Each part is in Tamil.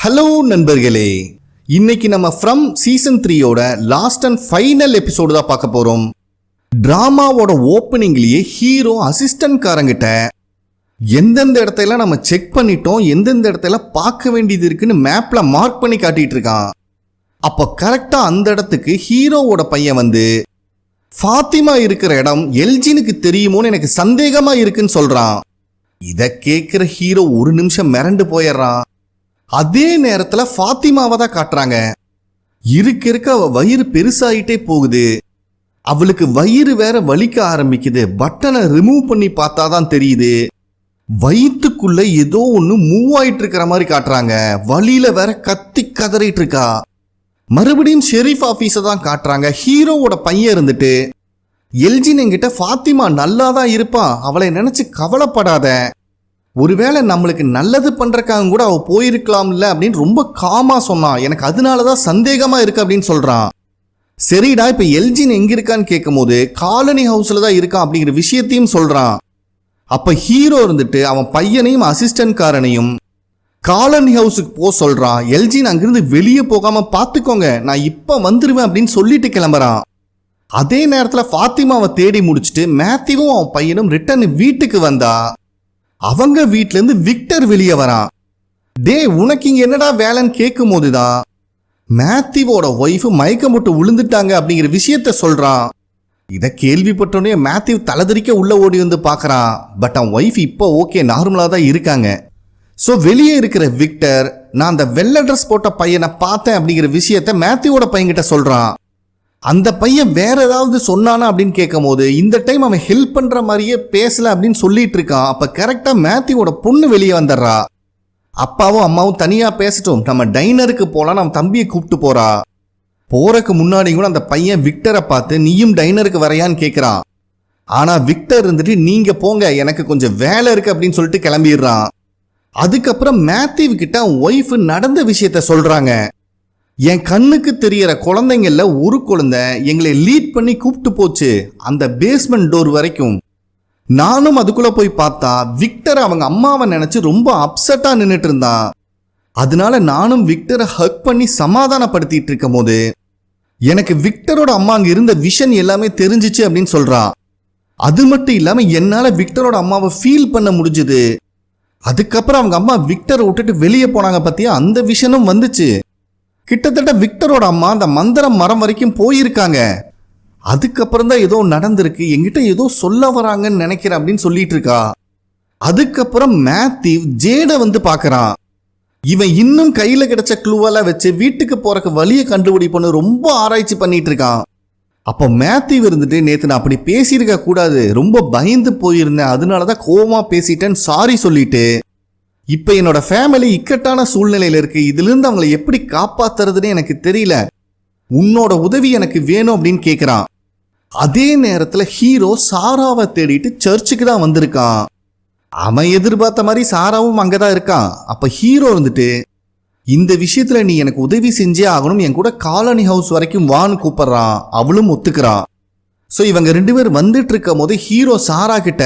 ஹலோ நண்பர்களே, இன்னைக்கு நம்ம ஃப்ரம் சீசன் 3ோட லாஸ்ட் அண்ட் ஃபைனல் எபிசோடு தான் பார்க்க போறோம். டிராமாவோட ஓப்பனிங்லயே ஹீரோ அசிஸ்டன்ட் காரங்கிட்ட எந்தெந்த இடத்தையெல்லாம் நம்ம செக் பண்ணிட்டோம், எந்தெந்த இடத்துல பார்க்க வேண்டியது இருக்குன்னு மேப்ல மார்க் பண்ணி காட்டிட்டு இருக்கான். அப்போ கரெக்டா அந்த இடத்துக்கு ஹீரோவோட பையன் வந்து ஃபாத்திமா இருக்கிற இடம் எல்ஜினுக்கு தெரியுமோன்னு எனக்கு சந்தேகமா இருக்குன்னு சொல்றான். இதை கேட்கிற ஹீரோ ஒரு நிமிஷம் மிரண்டு போயிடுறான். அதே நேரத்துல ஃபாத்திமாவை தான் காட்டுறாங்க. இருக்க அவ வயிறு பெருசாயிட்டே போகுது. அவளுக்கு வயிறு வேற வலிக்க ஆரம்பிக்குது. பட்டனை ரிமூவ் பண்ணி பார்த்தாதான் தெரியுது வயிற்றுக்குள்ள ஏதோ ஒன்று மூவ் ஆயிட்டு இருக்கிற மாதிரி காட்டுறாங்க. வலியில வேற கத்தி கதறிட்டு இருக்கா. மறுபடியும் ஷெரீஃப் ஆபீஸை தான் காட்டுறாங்க. ஹீரோவோட பையன் இருந்துட்டு எல்ஜின் என்கிட்ட ஃபாத்திமா நல்லாதான் இருப்பா, அவளை நினைச்சு கவலைப்படாத, ஒருவேளை நம்மளுக்கு நல்லது பண்றக்காக கூட அவ போயிருக்கலாம்ல அப்படின்னு ரொம்ப காமா சொன்னான். எனக்கு அதனாலதான் சந்தேகமா இருக்கு அப்படின்னு சொல்றான். சரிடா, இப்ப எல்ஜின் எங்க இருக்கான்னு கேட்கும் போது காலனி ஹவுஸ்ல தான் இருக்கான் அப்படிங்கிற விஷயத்தையும் சொல்றான். அப்ப ஹீரோ இருந்துட்டு அவன் பையனையும் அசிஸ்டன்ட் காரனையும் காலனி ஹவுஸுக்கு போக சொல்றான். எல்ஜின் அங்கிருந்து வெளியே போகாம பாத்துக்கோங்க, நான் இப்ப வந்துருவேன் அப்படின்னு சொல்லிட்டு கிளம்புறான். அதே நேரத்துல ஃபாத்திமாவை தேடி முடிச்சுட்டு மேத்யூவும் அவன் பையனும் ரிட்டர்ன் வீட்டுக்கு வந்தா அவங்க வீட்ல இருந்து விக்டர் வெளியே வரான். டே, உனக்கு இங்க என்னடா வேலைன்னு கேட்கும் போதுதான் மேத்யூவோட ஒய்ஃப் மயக்கம் போட்டு விழுந்துட்டாங்க அப்படிங்கிற விஷயத்த சொல்றான். இதை கேள்விப்பட்டோடனே மேத்யூ தலைதறிக்க உள்ள ஓடி வந்து பார்க்கறான். பட் அவன் ஒய்ஃப் இப்போ ஓகே, நார்மலா தான் இருக்காங்க. ஸோ வெளியே இருக்கிற விக்டர் நான் அந்த வெள்ளை ட்ரெஸ் போட்ட பையனை பார்த்தேன் அப்படிங்கிற விஷயத்த மேத்யூவோட பையன்கிட்ட சொல்றான். அந்த பையன் வேற ஏதாவது சொன்னானா அப்படின்னு கேட்கும் போது இந்த டைம் அவன் ஹெல்ப் பண்ற மாதிரியே பேசல அப்படின்னு சொல்லிட்டு இருக்கான். அப்ப கரெக்டா மேத்யூவோட பொண்ணு வெளியே வந்துடுறா. அப்பாவும் அம்மாவும் தனியா பேசட்டும், நம்ம டைனருக்கு போலாம், நம்ம தம்பியை கூப்பிட்டு போறா. போறதுக்கு முன்னாடி கூட அந்த பையன் விக்டரை பார்த்து நீயும் டைனருக்கு வரையான்னு கேட்கிறான். ஆனா விக்டர் இருந்துட்டு நீங்க போங்க, எனக்கு கொஞ்சம் வேலை இருக்கு அப்படின்னு சொல்லிட்டு கிளம்பிடுறான். அதுக்கப்புறம் மேத்யூ கிட்ட அவன் ஒய்ஃப் நடந்த விஷயத்த சொல்றாங்க. என் கண்ணுக்கு தெரியற குழந்தைங்கள்ல ஒரு குழந்தை எங்களை லீட் பண்ணி கூப்பிட்டு போச்சு அந்த பேஸ்மெண்ட் டோர் வரைக்கும். நானும் அதுக்குள்ள போய் பார்த்தா விக்டர் அவங்க அம்மாவை நினைச்சு ரொம்ப அப்செட்டா நின்றுட்டு இருந்தான். அதனால நானும் விக்டரை ஹக் பண்ணி சமாதானப்படுத்திட்டு இருக்கும் போது எனக்கு விக்டரோட அம்மா அங்க இருந்த விஷன் எல்லாமே தெரிஞ்சிச்சு அப்படின்னு சொல்றான். அது மட்டும் இல்லாம என்னால விக்டரோட அம்மாவை ஃபீல் பண்ண முடிஞ்சுது. அதுக்கப்புறம் அவங்க அம்மா விக்டரை விட்டுட்டு வெளியே போனாங்க பத்தியா, அந்த விஷனும் வந்துச்சு. கிட்டத்தட்ட விக்டரோட அம்மா அந்த மந்திரம் மரம் வரைக்கும் போயிருக்காங்க. அதுக்கப்புறம் தான் ஏதோ நடந்திருக்கு, என்கிட்ட ஏதோ சொல்ல வராங்கன்னு நினைக்கிறேன் அப்படின்னு சொல்லிட்டு இருக்கா. அதுக்கப்புறம் மேத்யூ ஜேட வந்து பார்க்கறான். இவன் இன்னும் கையில கிடைச்ச க்ளூவெல்லாம் வச்சு வீட்டுக்கு போறக்கு வழியை கண்டுபிடிப்போன்னு ரொம்ப ஆராய்ச்சி பண்ணிட்டு இருக்கான். அப்போ மேத்யூ இருந்துட்டு நேத்து நான் அப்படி பேசியிருக்க கூடாது, ரொம்ப பயந்து போயிருந்தேன், அதனாலதான் கோவமா பேசிட்டேன்னு சாரி சொல்லிட்டு இப்ப என்னோட ஃபேமிலி இக்கட்டான சூழ்நிலையில இருக்கு, இதுல இருந்து அவங்களை எப்படி காப்பாத்துறதுன்னு எனக்கு தெரியல, உன்னோட உதவி எனக்கு வேணும் அப்படின்னு கேட்கிறான். அதே நேரத்துல ஹீரோ சாராவை தேடிட்டு சர்ச்சுக்கு தான் வந்திருக்கான். அவன் எதிர்பார்த்த மாதிரி சாராவும் அங்கதான் இருக்கான். அப்ப ஹீரோ இருந்துட்டு இந்த விஷயத்துல நீ எனக்கு உதவி செஞ்சே ஆகணும், என் கூட காலனி ஹவுஸ் வரைக்கும் வான்னு கூப்பிடுறான். அவளும் ஒத்துக்கிறான். ஸோ இவங்க ரெண்டு பேர் வந்துட்டு இருக்கும் போது ஹீரோ சாரா கிட்ட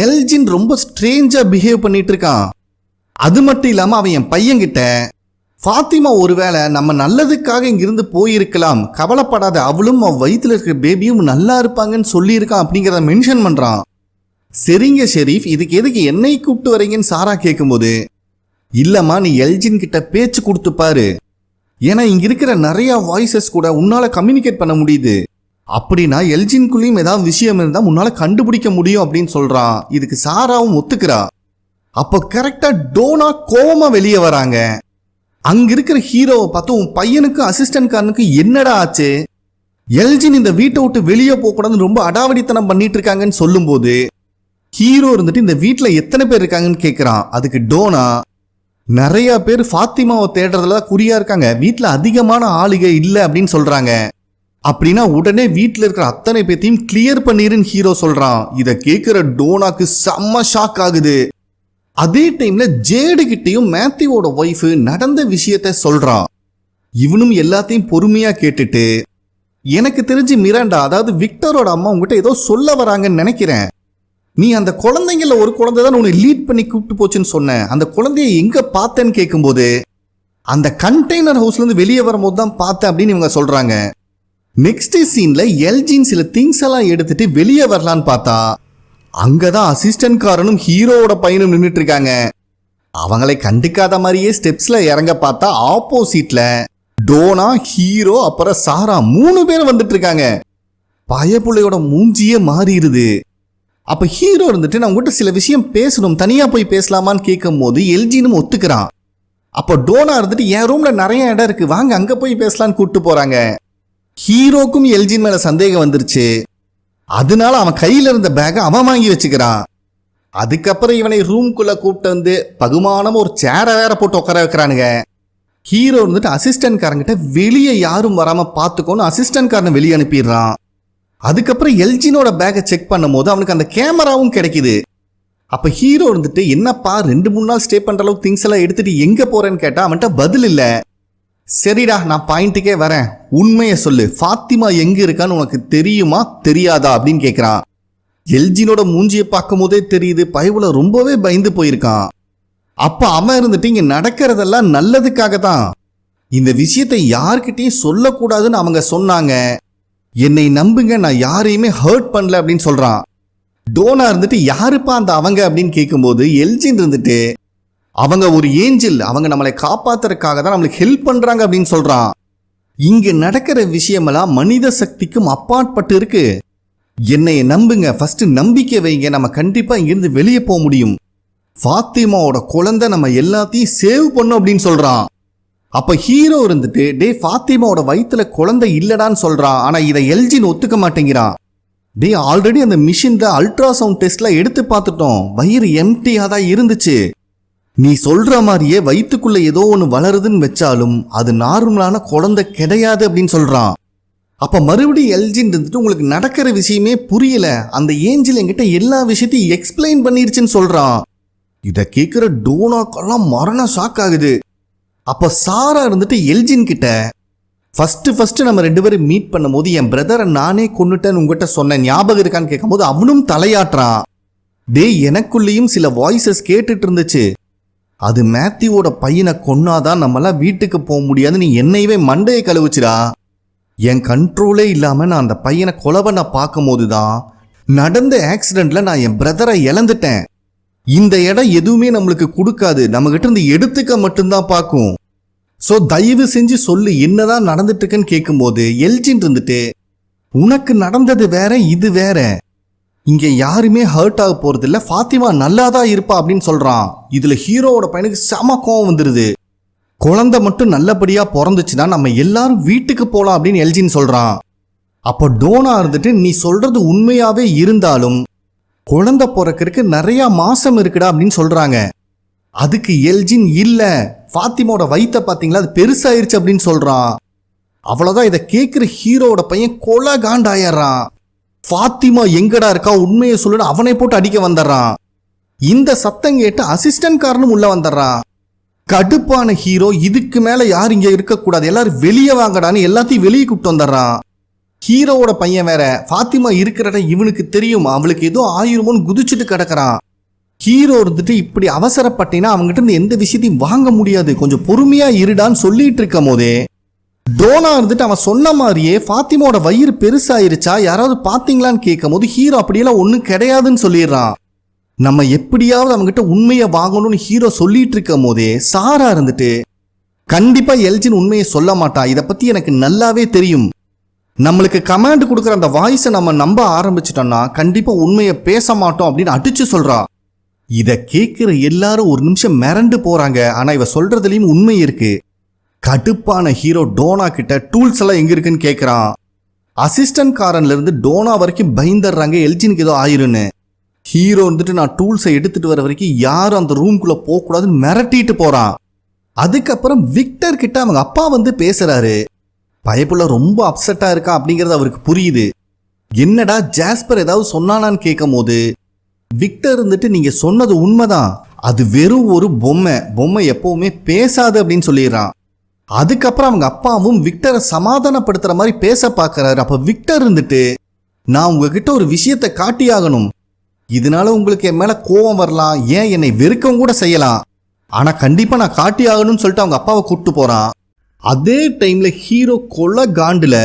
எல்ஜின் ரொம்ப ஸ்ட்ரேஞ்சா பிஹேவ் பண்ணிட்டு இருக்கான். அது மட்டும் இல்லாம அவன் என் பையன் கிட்ட ஃபாத்திமா ஒருவேளை நம்ம நல்லதுக்காக இங்கிருந்து போயிருக்கலாம், கவலைப்படாத, அவளும் அவன் வயிற்றுல இருக்கிற பேபியும் நல்லா இருப்பாங்கன்னு சொல்லியிருக்கான் அப்படிங்கிறத மென்ஷன் பண்றான். சரிங்க ஷெரீஃப், இதுக்கு எதுக்கு என்னை கூப்பிட்டு வரீங்கன்னு சாரா கேட்கும்போது இல்லம்மா, நீ எல்ஜின் கிட்ட பேச்சு கொடுத்து பாரு, ஏன்னா இங்க இருக்கிற நிறைய வாய்ஸஸ் கூட உன்னால கம்யூனிகேட் பண்ண முடியுது, அப்படின்னா எல்ஜின்குள்ளேயும் ஏதாவது விஷயம் இருந்தா முன்னால கண்டுபிடிக்க முடியும் அப்படின்னு சொல்றான். இதுக்கு சாராவும் ஒத்துக்கிறா. அப்போ கரெக்டா டோனா கோவமா வெளியே வராங்க. அங்க இருக்கிற ஹீரோவை பார்த்து உன் பையனுக்கு அசிஸ்டன்ட் காரனுக்கு என்னடா ஆச்சு, எல்ஜின் இந்த வீட்டை விட்டு வெளியே போக கூடாதுன்னு ரொம்ப அடாவடித்தனம் பண்ணிட்டு இருக்காங்கன்னு சொல்லும் போது ஹீரோ இருந்துட்டு இந்த வீட்டுல எத்தனை பேர் இருக்காங்கன்னு கேட்கிறான். அதுக்கு டோனா நிறைய பேர் ஃபாத்திமாவை தேடுறதுல குறியா இருக்காங்க, வீட்டுல அதிகமான ஆளுகை இல்லை அப்படின்னு சொல்றாங்க. அப்படின்னா உடனே வீட்டில் இருக்கிற அத்தனை பேத்தையும் கிளியர் பண்ணிருன்னு ஹீரோ சொல்றான். இதை கேட்கிற டோனாக்கு செம்ம ஷாக் ஆகுது. அதே டைம்ல ஜேடு கிட்டையும் மேத்யூவோட ஒய்ஃப் நடந்த விஷயத்த சொல்றான். இவனும் எல்லாத்தையும் பொறுமையா கேட்டுட்டு எனக்கு தெரிஞ்சு மிராண்டா, அதாவது விக்டரோட அம்மா உங்ககிட்ட ஏதோ சொல்ல வராங்கன்னு நினைக்கிறேன், நீ அந்த குழந்தைங்கள ஒரு குழந்தை தான் உன்னை லீட் பண்ணி கூப்பிட்டு போச்சுன்னு சொன்ன, அந்த குழந்தைய எங்க பார்த்தேன்னு கேட்கும்போது அந்த கண்டெய்னர் ஹவுஸ்ல இருந்து வெளியே வரும்போது தான் பார்த்தேன் அப்படின்னு இவங்க சொல்றாங்க. நெக்ஸ்ட் சீன்ல எல்ஜின் சில திங்ஸ் எல்லாம் எடுத்துட்டு வெளியே வரலான்னு பார்த்தா அங்கதான் அசிஸ்டன்ட் காரனும் ஹீரோவோட பையனும் நின்றுட்டு இருக்காங்க. அவங்களை கண்டுக்காத மாதிரியே ஸ்டெப்ஸ்ல இறங்க பார்த்தா ஆப்போசிட்ல டோனா, ஹீரோ, அப்புறம் சாரா 3 பேர் வந்துட்டு இருக்காங்க. பயப்புள்ளையோட மூஞ்சியே மாறிடுது. அப்ப ஹீரோ இருந்துட்டு நான் உங்ககிட்ட சில விஷயம் பேசணும், தனியா போய் பேசலாமான்னு கேட்கும் போது எல்ஜினும் ஒத்துக்கிறான். அப்போ டோனா இருந்துட்டு என் ரூம்ல நிறைய இடம் இருக்கு, வாங்க அங்க போய் பேசலான்னு கூப்பிட்டு போறாங்க. ஹீரோக்கும் எல்ஜின் மேல சந்தேகம் வந்துருச்சு. அதனால அவன் கையில இருந்த பேக்கை அவன் வாங்கி வச்சுக்கிறான். அதுக்கப்புறம் இவனை ரூம்குள்ள கூப்பிட்டு வந்து பகுமானமா ஒரு சேரை வேற போட்டு உட்கார வைக்கிறானுங்க. ஹீரோ இருந்துட்டு அசிஸ்டன்ட் காரங்கிட்ட வெளியே யாரும் வராம பார்த்துக்கோன்னு அசிஸ்டன்ட் காரனை வெளியே அனுப்பிடுறான். அதுக்கப்புறம் எல்ஜினோட பேக்கை செக் பண்ணும் போது அவனுக்கு அந்த கேமராவும் கிடைக்குது. அப்ப ஹீரோ இருந்துட்டு என்னப்பா 2-3 நாள் ஸ்டே பண்ற அளவுக்கு திங்ஸ் எல்லாம் எடுத்துட்டு எங்க போறேன்னு கேட்டா அவன்கிட்ட பதில் இல்ல. சரிடா நான் பாயிண்ட்டுக்கே வரேன், உண்மையை சொல்லு, ஃபாத்திமா எங்க இருக்கான்னு உனக்கு தெரியுமா தெரியாதா அப்படின்னு கேட்கிறான். எல்ஜினோட மூஞ்சியை பார்க்கும் போதே தெரியுது பயவுல ரொம்பவே பயந்து போயிருக்கான். அப்ப அவன் இருந்துட்டு இங்க நடக்கிறதெல்லாம் நல்லதுக்காக தான், இந்த விஷயத்தை யார்கிட்டையும் சொல்லக்கூடாதுன்னு அவங்க சொன்னாங்க, என்னை நம்புங்க நான் யாரையுமே ஹர்ட் பண்ணல அப்படின்னு சொல்றான். டோனா இருந்துட்டு யாருப்பா அந்த அவங்க அப்படின்னு கேட்கும்போது எல்ஜின் இருந்துட்டு அவங்க ஒரு ஏஞ்சல், அவங்க நம்மளை காப்பாத்துறதுக்காக தான் நம்மளுக்கு ஹெல்ப் பண்றாங்க அப்படின்னு சொல்றான். இங்க நடக்கிற விஷயமெல்லாம் மனித சக்திக்கும் அப்பாற்பட்டு இருக்கு, என்னைய நம்புங்க, ஃபர்ஸ்ட் நம்பிக்கை வைங்க, நம்ம கண்டிப்பா இங்கிருந்து வெளியே போக முடியும், ஃபாத்திமாவோட குழந்தை நம்ம எல்லாத்தையும் சேவ் பண்ணும் அப்படின்னு சொல்றான். அப்ப ஹீரோ இருந்துட்டு டே ஃபாத்திமாவோட வயிற்றுல குழந்தை இல்லடான்னு சொல்றான். ஆனா இதை எல்ஜின் ஒத்துக்க மாட்டேங்கிறான். டே ஆல்ரெடி அந்த மிஷின்ல அல்ட்ராசவுண்ட் டெஸ்ட்ல எடுத்து பார்த்துட்டோம், வயிறு எம்டியா தான் இருந்துச்சு, நீ சொல்ற மாதிரியே வயிற்றுக்குள்ள ஏதோ ஒன்று வளருதுன்னு வச்சாலும் அது நார்மலான குழந்தை கிடையாது அப்படின்னு சொல்றான். அப்ப மறுபடியும் எல்ஜின் இருந்துட்டு உங்களுக்கு நடக்கிற விஷயமே புரியல, அந்த ஏஞ்சல் என்கிட்ட எல்லா விஷயத்தையும் எக்ஸ்பிளைன் பண்ணிருச்சுன்னு சொல்றான். இதை கேட்கிற டோனாக்கெல்லாம் மரண ஷாக் ஆகுது. அப்ப சாரா இருந்துட்டு எல்ஜின் கிட்ட ஃபர்ஸ்ட் நம்ம 2 பேரும் மீட் பண்ணும் போது என் பிரதரை நானே கொன்னுட்டேன்னு உங்ககிட்ட சொன்ன ஞாபகம் இருக்கான்னு கேட்கும் போது அவனும் தலையாட்டுறான். டே எனக்குள்ளேயும் சில வாய்ஸஸ் கேட்டுட்டு இருந்துச்சு, அது மேத்யூவோட பையனை கொன்னாதான் நம்மளாம் வீட்டுக்கு போக முடியாது, நீ என்னையவே மண்டையை கழுவுச்சுடா, என் கண்ட்ரோலே இல்லாம நான் அந்த பையனை கொலை பண்ண பார்க்கும் போதுதான் நடந்த ஆக்சிடென்ட்ல நான் என் பிரதரை இழந்துட்டேன், இந்த இடம் எதுவுமே நம்மளுக்கு கொடுக்காது, நம்ம கிட்ட இருந்து எடுத்துக்க மட்டும்தான் பார்க்கும், ஸோ தயவு செஞ்சு சொல்லு என்னதான் நடந்துட்டு இருக்குன்னு கேட்கும்போது எல்ஜின் இருந்துட்டு உனக்கு நடந்தது வேற இது வேற, இங்க யாருமே ஹர்ட் ஆக போறது இல்ல, ஃபாத்திமா நல்லாதான் இருப்பா அப்படின்னு சொல்றான். இதுல ஹீரோவோட பையனுக்கு செம கோவம் வந்துருது. குழந்தை மட்டும் நல்லபடியா பிறந்துச்சுன்னா நம்ம எல்லாரும் வீட்டுக்கு போலாம் அப்படின்னு எல்ஜின் சொல்றான். அப்போ டோனா இருந்துட்டு நீ சொல்றது உண்மையாவே இருந்தாலும் குழந்தை பிறக்கிறதுக்கு நிறைய மாசம் இருக்குடா அப்படின்னு சொல்றாங்க. அதுக்கு எல்ஜின் இல்ல, ஃபாத்திமாவோட வயித்தை பாத்தீங்களா அது பெருசாயிருச்சு அப்படின்னு சொல்றான். அவ்வளவுதான். இதை கேட்கிற ஹீரோவோட பையன் கொலை காண்டாயிடுறான். ஃபாத்திமா எங்கடா இருக்கா உண்மையை சொல்லுன்னு அவனை போட்டு அடிக்க வந்துடுறான். இந்த சத்தம் கேட்டு அசிஸ்டன்ட் காரனும் உள்ள வந்துடுறான். கடுப்பான ஹீரோ இதுக்கு மேல யார் இங்க இருக்கக்கூடாது, எல்லாரும் வெளியே வாங்கடான்னு எல்லாத்தையும் வெளியே கூப்பிட்டு வந்துடுறான். ஹீரோவோட பையன் வேற ஃபாத்திமா இருக்கிற இவனுக்கு தெரியும், அவளுக்கு ஏதோ ஆயிருமோன்னு குதிச்சுட்டு கிடக்குறான். ஹீரோ இருந்துட்டு இப்படி அவசரப்பட்டீங்கன்னா அவங்ககிட்ட இருந்து எந்த விஷயத்தையும் வாங்க முடியாது, கொஞ்சம் பொறுமையா இருடான்னு சொல்லிட்டு இருக்கும் போதே டோனா இருந்துட்டு அவன் சொன்ன மாதிரியே ஃபாத்திமாவோட வயிறு பெருசாயிருச்சா யாராவது பாத்தீங்களான்னு கேட்கும் போது ஹீரோ அப்படியெல்லாம் ஒன்றும் கிடையாதுன்னு சொல்லிடுறான். நம்ம எப்படியாவது அவங்ககிட்ட உண்மையை வாங்கணும்னு ஹீரோ சொல்லிட்டு இருக்கும் போதே சாரா இருந்துட்டு கண்டிப்பா எல்ஜின் உண்மையை சொல்ல மாட்டா, இதை பத்தி எனக்கு நல்லாவே தெரியும், நம்மளுக்கு கமாண்ட் கொடுக்குற அந்த வாய்ஸை நம்ம நம்ப ஆரம்பிச்சிட்டோம்னா கண்டிப்பா உண்மையை பேச மாட்டோம் அப்படின்னு அடிச்சு சொல்றா. இதை கேட்கிற எல்லாரும் ஒரு நிமிஷம் மிரண்டு போறாங்க. ஆனா இவ சொல்றதுலயும் உண்மை இருக்கு. கடுப்பான ஹீரோ டோனா கிட்ட டூல்ஸ் எல்லாம் எங்க இருக்குன்னு கேட்கிறான். அசிஸ்டன்ட் காரன்ல இருந்து டோனா வரைக்கும் பயந்துடுறாங்க எல்ஜினுக்கு ஏதோ ஆயிருன்னு. ஹீரோ வந்துட்டு நான் டூல்ஸை எடுத்துட்டு வர வரைக்கும் யாரும் அந்த ரூம்குள்ள போக கூடாதுன்னு மிரட்டிட்டு போறான். அதுக்கப்புறம் விக்டர் கிட்ட அவங்க அப்பா வந்து பேசுறாரு. பயப்புள்ள ரொம்ப அப்செட்டா இருக்கா அப்படிங்கறது அவருக்கு புரியுது. என்னடா ஜாஸ்பர் ஏதாவது சொன்னானான்னு கேட்கும் போது விக்டர் இருந்துட்டு நீங்க சொன்னது உண்மைதான், அது வெறும் ஒரு பொம்மை எப்பவுமே பேசாது அப்படின்னு சொல்லிடுறான். அதுக்கப்புறம் அவங்க அப்பாவும் விக்டரை சமாதானப்படுத்துற மாதிரி பேச பார்க்கறாரு. அப்ப விக்டர் இருந்துட்டு நான் உங்ககிட்ட ஒரு விஷயத்தை காட்டியாகணும், இதனால உங்களுக்கு என் மேல கோபம் வரலாம், ஏன் என்னை வெறுக்கவும் கூட செய்யலாம், ஆனா கண்டிப்பா நான் காட்டி ஆகணும்னு சொல்லிட்டு அவங்க அப்பாவை கூப்பிட்டு போறான். அதே டைம்ல ஹீரோ கொலை காண்டுல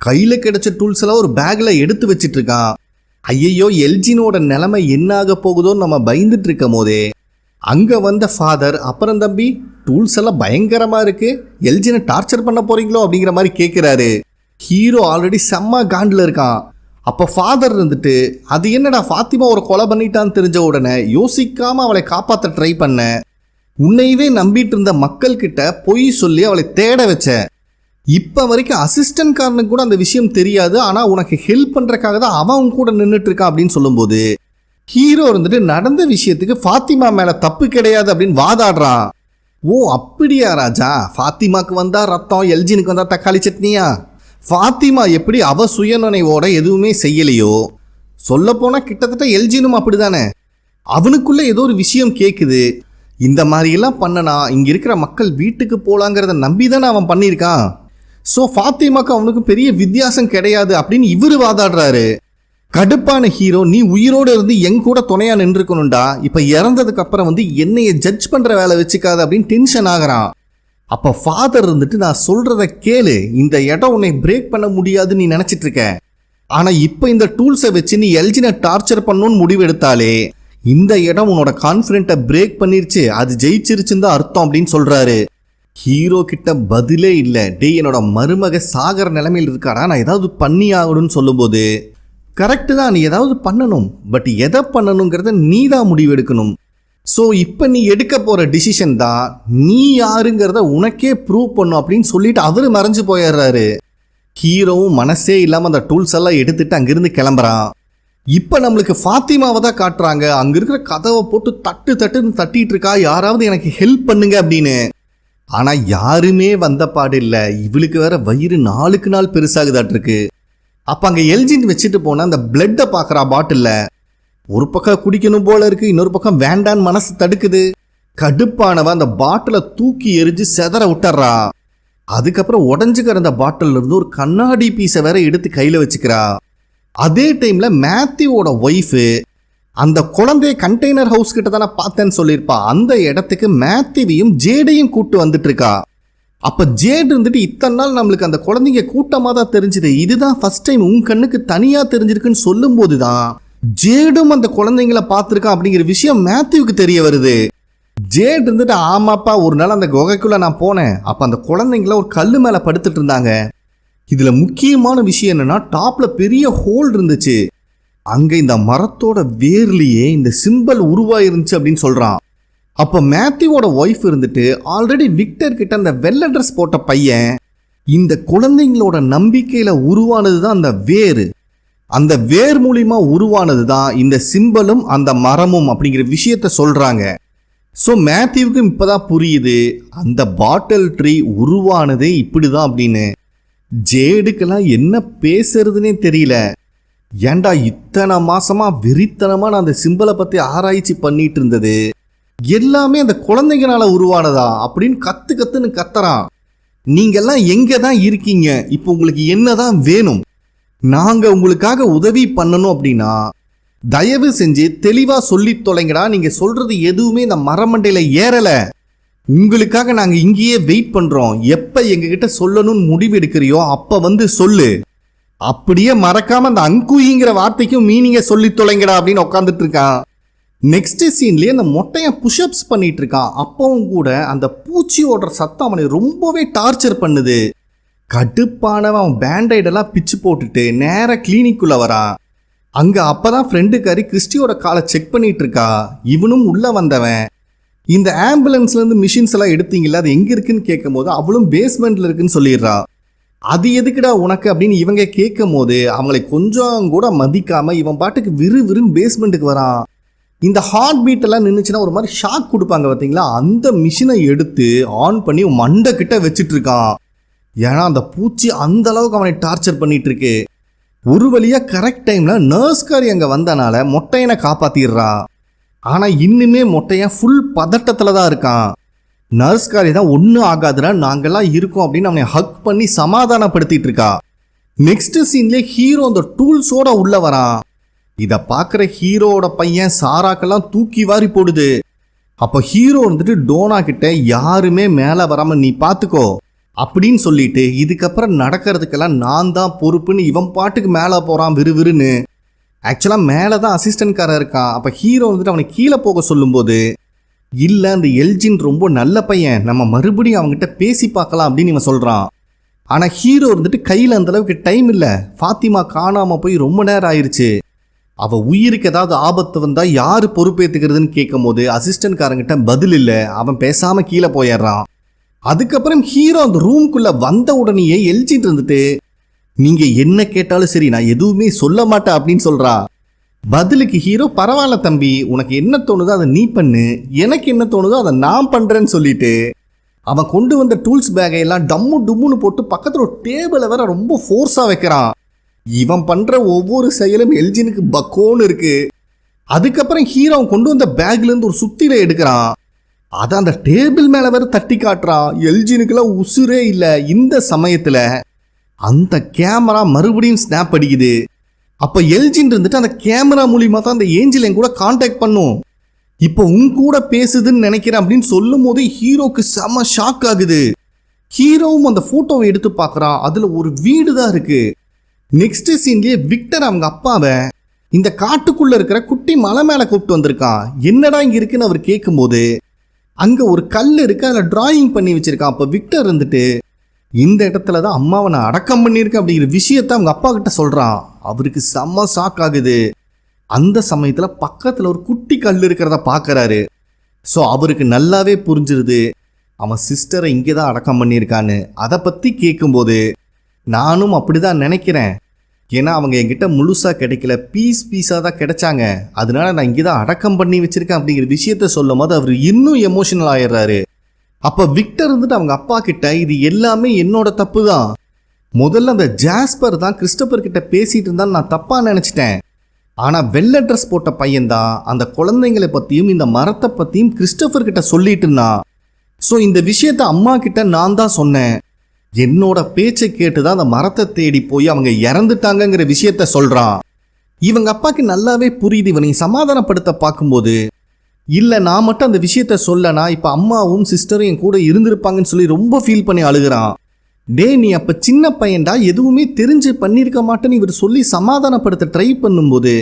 கையில கிடைச்ச டூல்ஸ் எல்லாம் ஒரு பேக்ல எடுத்து வச்சிட்டு இருக்கான். ஐயையோ, எல்ஜினோட நிலைமை என்ன ஆக போகுதோன்னு நம்ம பயந்துட்டு இருக்கும் போதே அங்க வந்த ஃபாதர், அப்புறம் தம்பி டூல்ஸ் எல்லாம் பயங்கரமா இருக்கு, எல்ஜினை டார்ச்சர் பண்ண போறீங்களோ அப்படிங்கிற மாதிரி கேட்கிறாரு. ஹீரோ ஆல்ரெடி செம்ம காண்டில் இருக்கான். அப்போ ஃபாதர் இருந்துட்டு, அது என்னடா ஃபாத்திமா ஒரு கொலை பண்ணிட்டான்னு தெரிஞ்ச உடனே யோசிக்காம அவளை காப்பாற்ற ட்ரை பண்ண, உன்னையவே நம்பிட்டு இருந்த மக்கள் கிட்ட பொய் சொல்லி அவளை தேட வச்ச, இப்போ வரைக்கும் அசிஸ்டன்ட் காரனுக்கு கூட அந்த விஷயம் தெரியாது, ஆனால் உனக்கு ஹெல்ப் பண்ணுறக்காக தான் அவன் கூட நின்றுட்டு இருக்கான் அப்படின்னு சொல்லும்போது ஹீரோ இருந்துட்டு நடந்த விஷயத்துக்கு ஃபாத்திமா மேலே தப்பு கிடையாது அப்படின்னு வாதாடுறான். ஓ அப்படியா ராஜா, ஃபாத்திமாக்கு வந்தா ரத்தம், எல்ஜினுக்கு வந்தா தக்காளி சட்னியா? ஃபாத்திமா எப்படி அவ சுயநினைவோட எதுவுமே செய்யலையோ, சொல்ல போனா கிட்டத்தட்ட எல்ஜினும் அப்படிதானே. அவனுக்குள்ள ஏதோ ஒரு விஷயம் கேட்குது. இந்த மாதிரியெல்லாம் பண்ணனா இங்க இருக்கிற மக்கள் வீட்டுக்கு போலாங்கிறத நம்பி தானே அவன் பண்ணியிருக்கான். ஸோ ஃபாத்திமாக்கு அவனுக்கு பெரிய வித்தியாசம் கிடையாது அப்படின்னு இவரு வாதாடுறாரு. கடுப்பான ஹீரோ, நீ உயிரோடு இருந்து எங்க கூட துணையா நின்றுக்கணும்டா, இப்ப இறந்ததுக்கு அப்புறம் என்னைய ஜட்ஜ் பண்ற வேலை வச்சுக்காது அப்படின்னு டென்ஷன் ஆகிறான். அப்ப ஃபாதர் இருந்துட்டு, நான் சொல்றத கேளு, இந்த இடம் உன்னை பிரேக் பண்ண முடியாதுன்னு நீ நினைச்சிட்டு இருக்க, ஆனா இப்ப இந்த டூல்ஸை வச்சு நீ எல்ஜினை டார்ச்சர் பண்ணணும்னு முடிவு எடுத்தாலே இந்த இடம் உன்னோட கான்ஃபிடென்ட்டை பிரேக் பண்ணிருச்சு, அது ஜெயிச்சிருச்சுன்னு தான் அர்த்தம் அப்படின்னு சொல்றாரு. ஹீரோ கிட்ட பதிலே இல்லை. டே, என்னோட மருமக சாகர நிலைமையில் இருக்காடா, நான் ஏதாவது பண்ணி ஆகணும்னு சொல்லும்போது, கரெக்டு தான், நீ ஏதாவது பண்ணணும், பட் எதை பண்ணணுங்கிறத நீ தான் முடிவு எடுக்கணும். ஸோ இப்போ நீ எடுக்க போகிற டிசிஷன் தான் நீ யாருங்கிறத உனக்கே ப்ரூவ் பண்ணும் அப்படின்னு சொல்லிட்டு அவர் மறைஞ்சு போயிடுறாரு. ஹீரோவும் மனசே இல்லாமல் அந்த டூல்ஸ் எல்லாம் எடுத்துட்டு அங்கிருந்து கிளம்புறான். இப்போ நம்மளுக்கு ஃபாத்திமாவை தான் காட்டுறாங்க. அங்கே இருக்கிற கதவை போட்டு தட்டுன்னு தட்டிட்டு இருக்கா, யாராவது எனக்கு ஹெல்ப் பண்ணுங்க அப்படின்னு. ஆனால் யாருமே வந்த பாடு இல்லை. இவளுக்கு வேற வயிறு நாளுக்கு நாள் பெருசாகுதாட்டிருக்கு. அப்போ அங்கே எல்ஜின் வச்சுட்டு போனால் அந்த பிளட்டை பார்க்குறா பாட்டில். ஒரு பக்கம் குடிக்கணும் போல இருக்கு, இன்னொரு பக்கம் வேண்டான்னு மனசு தடுக்குது. கடுப்பானவ அந்த பாட்டிலை தூக்கி எரிஞ்சு செதற விட்டுறா. அதுக்கப்புறம் உடஞ்சுக்கிற அந்த பாட்டில் இருந்து ஒரு கண்ணாடி பீஸை வேற எடுத்து கையில் வச்சுக்கிறா. அதே டைமில் மேத்யூவோட ஒய்ஃபு அந்த குழந்தைய கண்டெய்னர் ஹவுஸ் கிட்ட தானே பார்த்தேன்னு சொல்லியிருப்பா. அந்த இடத்துக்கு மேத்யூவையும் ஜேடையும் கூட்டு வந்துட்டு இருக்கா. அப்போ ஜேட் இருந்துட்டு, இத்தனை நாள் நம்மளுக்கு அந்த குழந்தைங்க கூட்டமாக தான் தெரிஞ்சுது, இதுதான் ஃபர்ஸ்ட் டைம் உன் கண்ணுக்கு தனியாக தெரிஞ்சிருக்குன்னு சொல்லும்போது தான் ஜேடும் அந்த குழந்தைங்களை பார்த்துருக்கான் அப்படிங்கிற விஷயம் மேத்யூவுக்கு தெரிய வருது. ஜேட் இருந்துட்டு, ஆமாப்பா, ஒரு நாள் அந்த குகைக்குள்ள நான் போனேன், அப்போ அந்த குழந்தைங்கள ஒரு கல் மேலே படுத்துட்டு இருந்தாங்க. இதில் முக்கியமான விஷயம் என்னன்னா, டாப்ல பெரிய ஹோல் இருந்துச்சு, அங்கே இந்த மரத்தோட வேர்லேயே இந்த சிம்பிள் உருவாயிருந்துச்சு அப்படின்னு சொல்கிறான். அப்போ மேத்யூவோட ஒய்ஃப் இருந்துட்டு, ஆல்ரெடி விக்டர் கிட்ட அந்த வெள்ளை ட்ரெஸ் போட்ட பையன் இந்த குழந்தைங்களோட நம்பிக்கையில் உருவானது தான் அந்த வேர், அந்த வேர் மூலியமா உருவானது தான் இந்த சிம்பிளும் அந்த மரமும் அப்படிங்கிற விஷயத்த சொல்கிறாங்க. ஸோ மேத்யூவுக்கும் இப்போதான் புரியுது அந்த பாட்டில் ட்ரீ உருவானதே இப்படி தான் அப்படின்னு. ஜேடுக்கெல்லாம் என்ன பேசுறதுனே தெரியல. ஏண்டா இத்தனை மாசமா வெறித்தனமா நான் அந்த சிம்பிளை பற்றி ஆராய்ச்சி பண்ணிட்டு இருந்தது எல்லாமே அந்த குழந்தைங்களால உருவானதா அப்படின்னு கத்துன்னு கத்துறான். நீங்கெல்லாம் எங்கே தான் இருக்கீங்க, இப்போ உங்களுக்கு என்னதான் வேணும், நாங்கள் உங்களுக்காக உதவி பண்ணணும் அப்படின்னா தயவு செஞ்சு தெளிவாக சொல்லி தொலைங்கடா. நீங்கள் சொல்றது எதுவுமே இந்த மரமண்டையில் ஏறலை, உங்களுக்காக நாங்கள் இங்கேயே வெயிட் பண்ணுறோம், எப்போ எங்ககிட்ட சொல்லணும்னு முடிவு எடுக்கிறியோ அப்போ சொல்லு, அப்படியே மறக்காம அந்த அங்குயிங்கிற வார்த்தைக்கும் மீனிங்கை சொல்லி தொலைங்கடா அப்படின்னு உட்காந்துட்டு இருக்கான். நெக்ஸ்ட் சீன்லேயே அந்த மொட்டையை புஷ்அப்ஸ் பண்ணிட்டு இருக்கான். அப்பவும் கூட அந்த பூச்சி ஓடுற சத்தம் அவனை ரொம்பவே டார்ச்சர் பண்ணுது. கடுப்பானவன் அவன் பேண்டைடெல்லாம் பிச்சு போட்டுட்டு நேராக கிளினிக்குள்ளே வரான். அங்கே அப்போதான் ஃப்ரெண்டுக்காரி கிறிஸ்டியோட காலை செக் பண்ணிட்டு இருக்கா. இவனும் உள்ளே வந்தவன், இந்த ஆம்புலன்ஸ்லேருந்து மிஷின்ஸ் எல்லாம் எடுத்தீங்களா, அது எங்கே இருக்குன்னு கேட்கும் போது அவளும் பேஸ்மெண்ட்டில் இருக்குன்னு சொல்லிடுறா. அது எதுக்குடா உனக்கு அப்படின்னு இவங்க கேட்கும் போது அவங்களை கொஞ்சம் கூட மதிக்காம இவன் பாட்டுக்கு விறுவிறுன்னு பேஸ்மெண்ட்டுக்கு வரான். இந்த ஹார்ட் பீட் எல்லாம் நின்றுச்சுன்னா ஒரு மாதிரி ஷாக் கொடுப்பாங்க பார்த்தீங்களா, அந்த மிஷினை எடுத்து ஆன் பண்ணி மண்டை கிட்ட வச்சுட்டு இருக்கான். ஏன்னா அந்த பூச்சி அந்த அளவுக்கு அவனை டார்ச்சர் பண்ணிட்டு இருக்கு. ஒரு வழியா கரெக்ட் டைம்ல நர்ஸ்காரி அங்கே வந்தனால மொட்டையனை காப்பாத்திடுறா. ஆனா இன்னுமே மொட்டையன் ஃபுல் பதட்டத்துல தான் இருக்கான். நர்ஸ்காரி தான் ஒன்றும் ஆகாதுடா, நாங்கெல்லாம் இருக்கோம் அப்படின்னு அவனை ஹக் பண்ணி சமாதானப்படுத்திட்டு இருக்கா. நெக்ஸ்ட் சீன்லேயே ஹீரோ அந்த டூல்ஸோட உள்ள வரான். இதை பார்க்குற ஹீரோவோட பையன் சாராக்கெல்லாம் தூக்கி வாரி போடுது. அப்போ ஹீரோ வந்துட்டு டோனா கிட்ட யாருமே மேலே வராமல் நீ பார்த்துக்கோ அப்படின்னு சொல்லிட்டு இதுக்கப்புறம் நடக்கிறதுக்கெல்லாம் நான் தான் பொறுப்புன்னு இவன் பாட்டுக்கு மேலே போகிறான் விறுவிறுன்னு. ஆக்சுவலாக மேலே தான் அசிஸ்டன்ட்காரன் இருக்கான். அப்போ ஹீரோ வந்துட்டு அவனை கீழே போக சொல்லும்போது இல்லை அந்த எல்ஜின் ரொம்ப நல்ல பையன், நம்ம மறுபடியும் அவங்ககிட்ட பேசி பார்க்கலாம் அப்படின்னு இவன் சொல்கிறான். ஆனால் ஹீரோ வந்துட்டு கையில் அந்தளவுக்கு டைம் இல்லை. ஃபாத்திமா காணாமல் போய் ரொம்ப நேரம் ஆயிடுச்சு. அவள் உயிருக்கு ஏதாவது ஆபத்து வந்தால் யார் பொறுப்பேற்றுக்கிறதுன்னு கேட்கும் போது அசிஸ்டன்ட்காரங்கிட்ட பதில் இல்லை. அவன் பேசாமல் கீழே போயிடுறான். அதுக்கப்புறம் ஹீரோ அந்த ரூம்குள்ளே வந்த உடனேயே எல்ஜின் இருந்துட்டு நீங்கள் என்ன கேட்டாலும் சரி நான் எதுவுமே சொல்ல மாட்டேன் அப்படின்னு சொல்கிறா. பதிலுக்கு ஹீரோ பரவாயில்ல தம்பி, உனக்கு என்ன தோணுதோ அதை நீ பண்ணு, எனக்கு என்ன தோணுதோ அதை நான் பண்ணுறேன்னு சொல்லிட்டு அவன் கொண்டு வந்த டூல்ஸ் பேக்கையெல்லாம் டம்மு டும்முன்னு போட்டு பக்கத்தில் ஒரு டேபிளை வேற ரொம்ப ஃபோர்ஸாக வைக்கிறான். இவன் பண்ணுற ஒவ்வொரு செயலும் எல்ஜினுக்கு பக்கோன்னு இருக்கு. அதுக்கப்புறம் ஹீரோ கொண்டு வந்த பேக்லேருந்து ஒரு சுத்தில எடுக்கிறான். அதை அந்த டேபிள் மேலே வேற தட்டி காட்டுறான். எல்ஜினுக்குலாம் உசுரே இல்லை. இந்த சமயத்தில் அந்த கேமரா மறுபடியும் ஸ்னாப் அடிக்குது. அப்போ எல்ஜின் இருந்துட்டு அந்த கேமரா மூலியமாக தான் அந்த ஏஞ்சல் என் கூட கான்டாக்ட் பண்ணும், இப்போ உன் கூட பேசுதுன்னு நினைக்கிறேன் அப்படின்னு சொல்லும் போது ஹீரோக்கு செம ஷாக் ஆகுது. ஹீரோவும் அந்த ஃபோட்டோவை எடுத்து பார்க்குறான். அதில் ஒரு வீடு தான் இருக்கு. நெக்ஸ்ட் சீன்லேயே விக்டர் அவங்க அப்பாவை இந்த காட்டுக்குள்ளே இருக்கிற குட்டி மலை மேலே கூப்பிட்டு வந்திருக்கான். என்னடா இங்கே இருக்குன்னு அவர் கேட்கும்போது அங்கே ஒரு கல் இருக்கு, அதில் டிராயிங் பண்ணி வச்சிருக்கான். அப்போ விக்டர் இருந்துட்டு இந்த இடத்துல தான் அம்மாவை நான் அடக்கம் பண்ணியிருக்கேன் அப்படிங்கிற விஷயத்த அவங்க அப்பா கிட்ட சொல்கிறான். அவருக்கு செம்ம ஷாக் ஆகுது. அந்த சமயத்தில் பக்கத்தில் ஒரு குட்டி கல் இருக்கிறத பார்க்குறாரு. ஸோ அவருக்கு நல்லாவே புரிஞ்சிருது அவன் சிஸ்டரை இங்கே தான் அடக்கம் பண்ணியிருக்கான்னு. அதை பற்றி கேட்கும்போது நானும் அப்படி தான் நினைக்கிறேன், ஏன்னா அவங்க என்கிட்ட முழுசாக கிடைக்கல, பீஸாக தான் கிடைச்சாங்க, அதனால நான் இங்கே தான் அடக்கம் பண்ணி வச்சுருக்கேன் அப்படிங்கிற விஷயத்த சொல்லும் போது அவர் இன்னும் எமோஷனல் ஆயிடுறாரு. அப்போ விக்டர் இருந்துட்டு அவங்க அப்பா கிட்ட இது எல்லாமே என்னோட தப்பு தான், முதல்ல அந்த ஜாஸ்பர் தான் கிறிஸ்டபர் கிட்ட பேசிகிட்டு இருந்தான்னு நான் தப்பாக நினச்சிட்டேன், ஆனால் வெள்ளை ட்ரெஸ் போட்ட பையன்தான் அந்த குழந்தைங்களை பற்றியும் இந்த மரத்தை பற்றியும் கிறிஸ்டபர் கிட்ட சொல்லிட்டு இருந்தான். ஸோ இந்த விஷயத்த அம்மா கிட்ட நான் தான் சொன்னேன், என்னோட பேச்சை கேட்டு தான் அந்த மரத்தை தேடி போய் அவங்க இறந்துட்டாங்கங்கிற விஷயத்த சொல்கிறான். இவங்க அப்பாவுக்கு நல்லாவே புரியுது. இவனை சமாதானப்படுத்த பார்க்கும்போது இல்லை நான் மட்டும் அந்த விஷயத்த சொல்லனா இப்போ அம்மாவும் சிஸ்டரும் என் கூட இருந்திருப்பாங்கன்னு சொல்லி ரொம்ப ஃபீல் பண்ணி அழுகிறான். டே நீ அப்போ சின்ன பையன்டா, எதுவுமே தெரிஞ்சு பண்ணியிருக்க மாட்டேன்னு இவர் சொல்லி சமாதானப்படுத்த ட்ரை பண்ணும்போது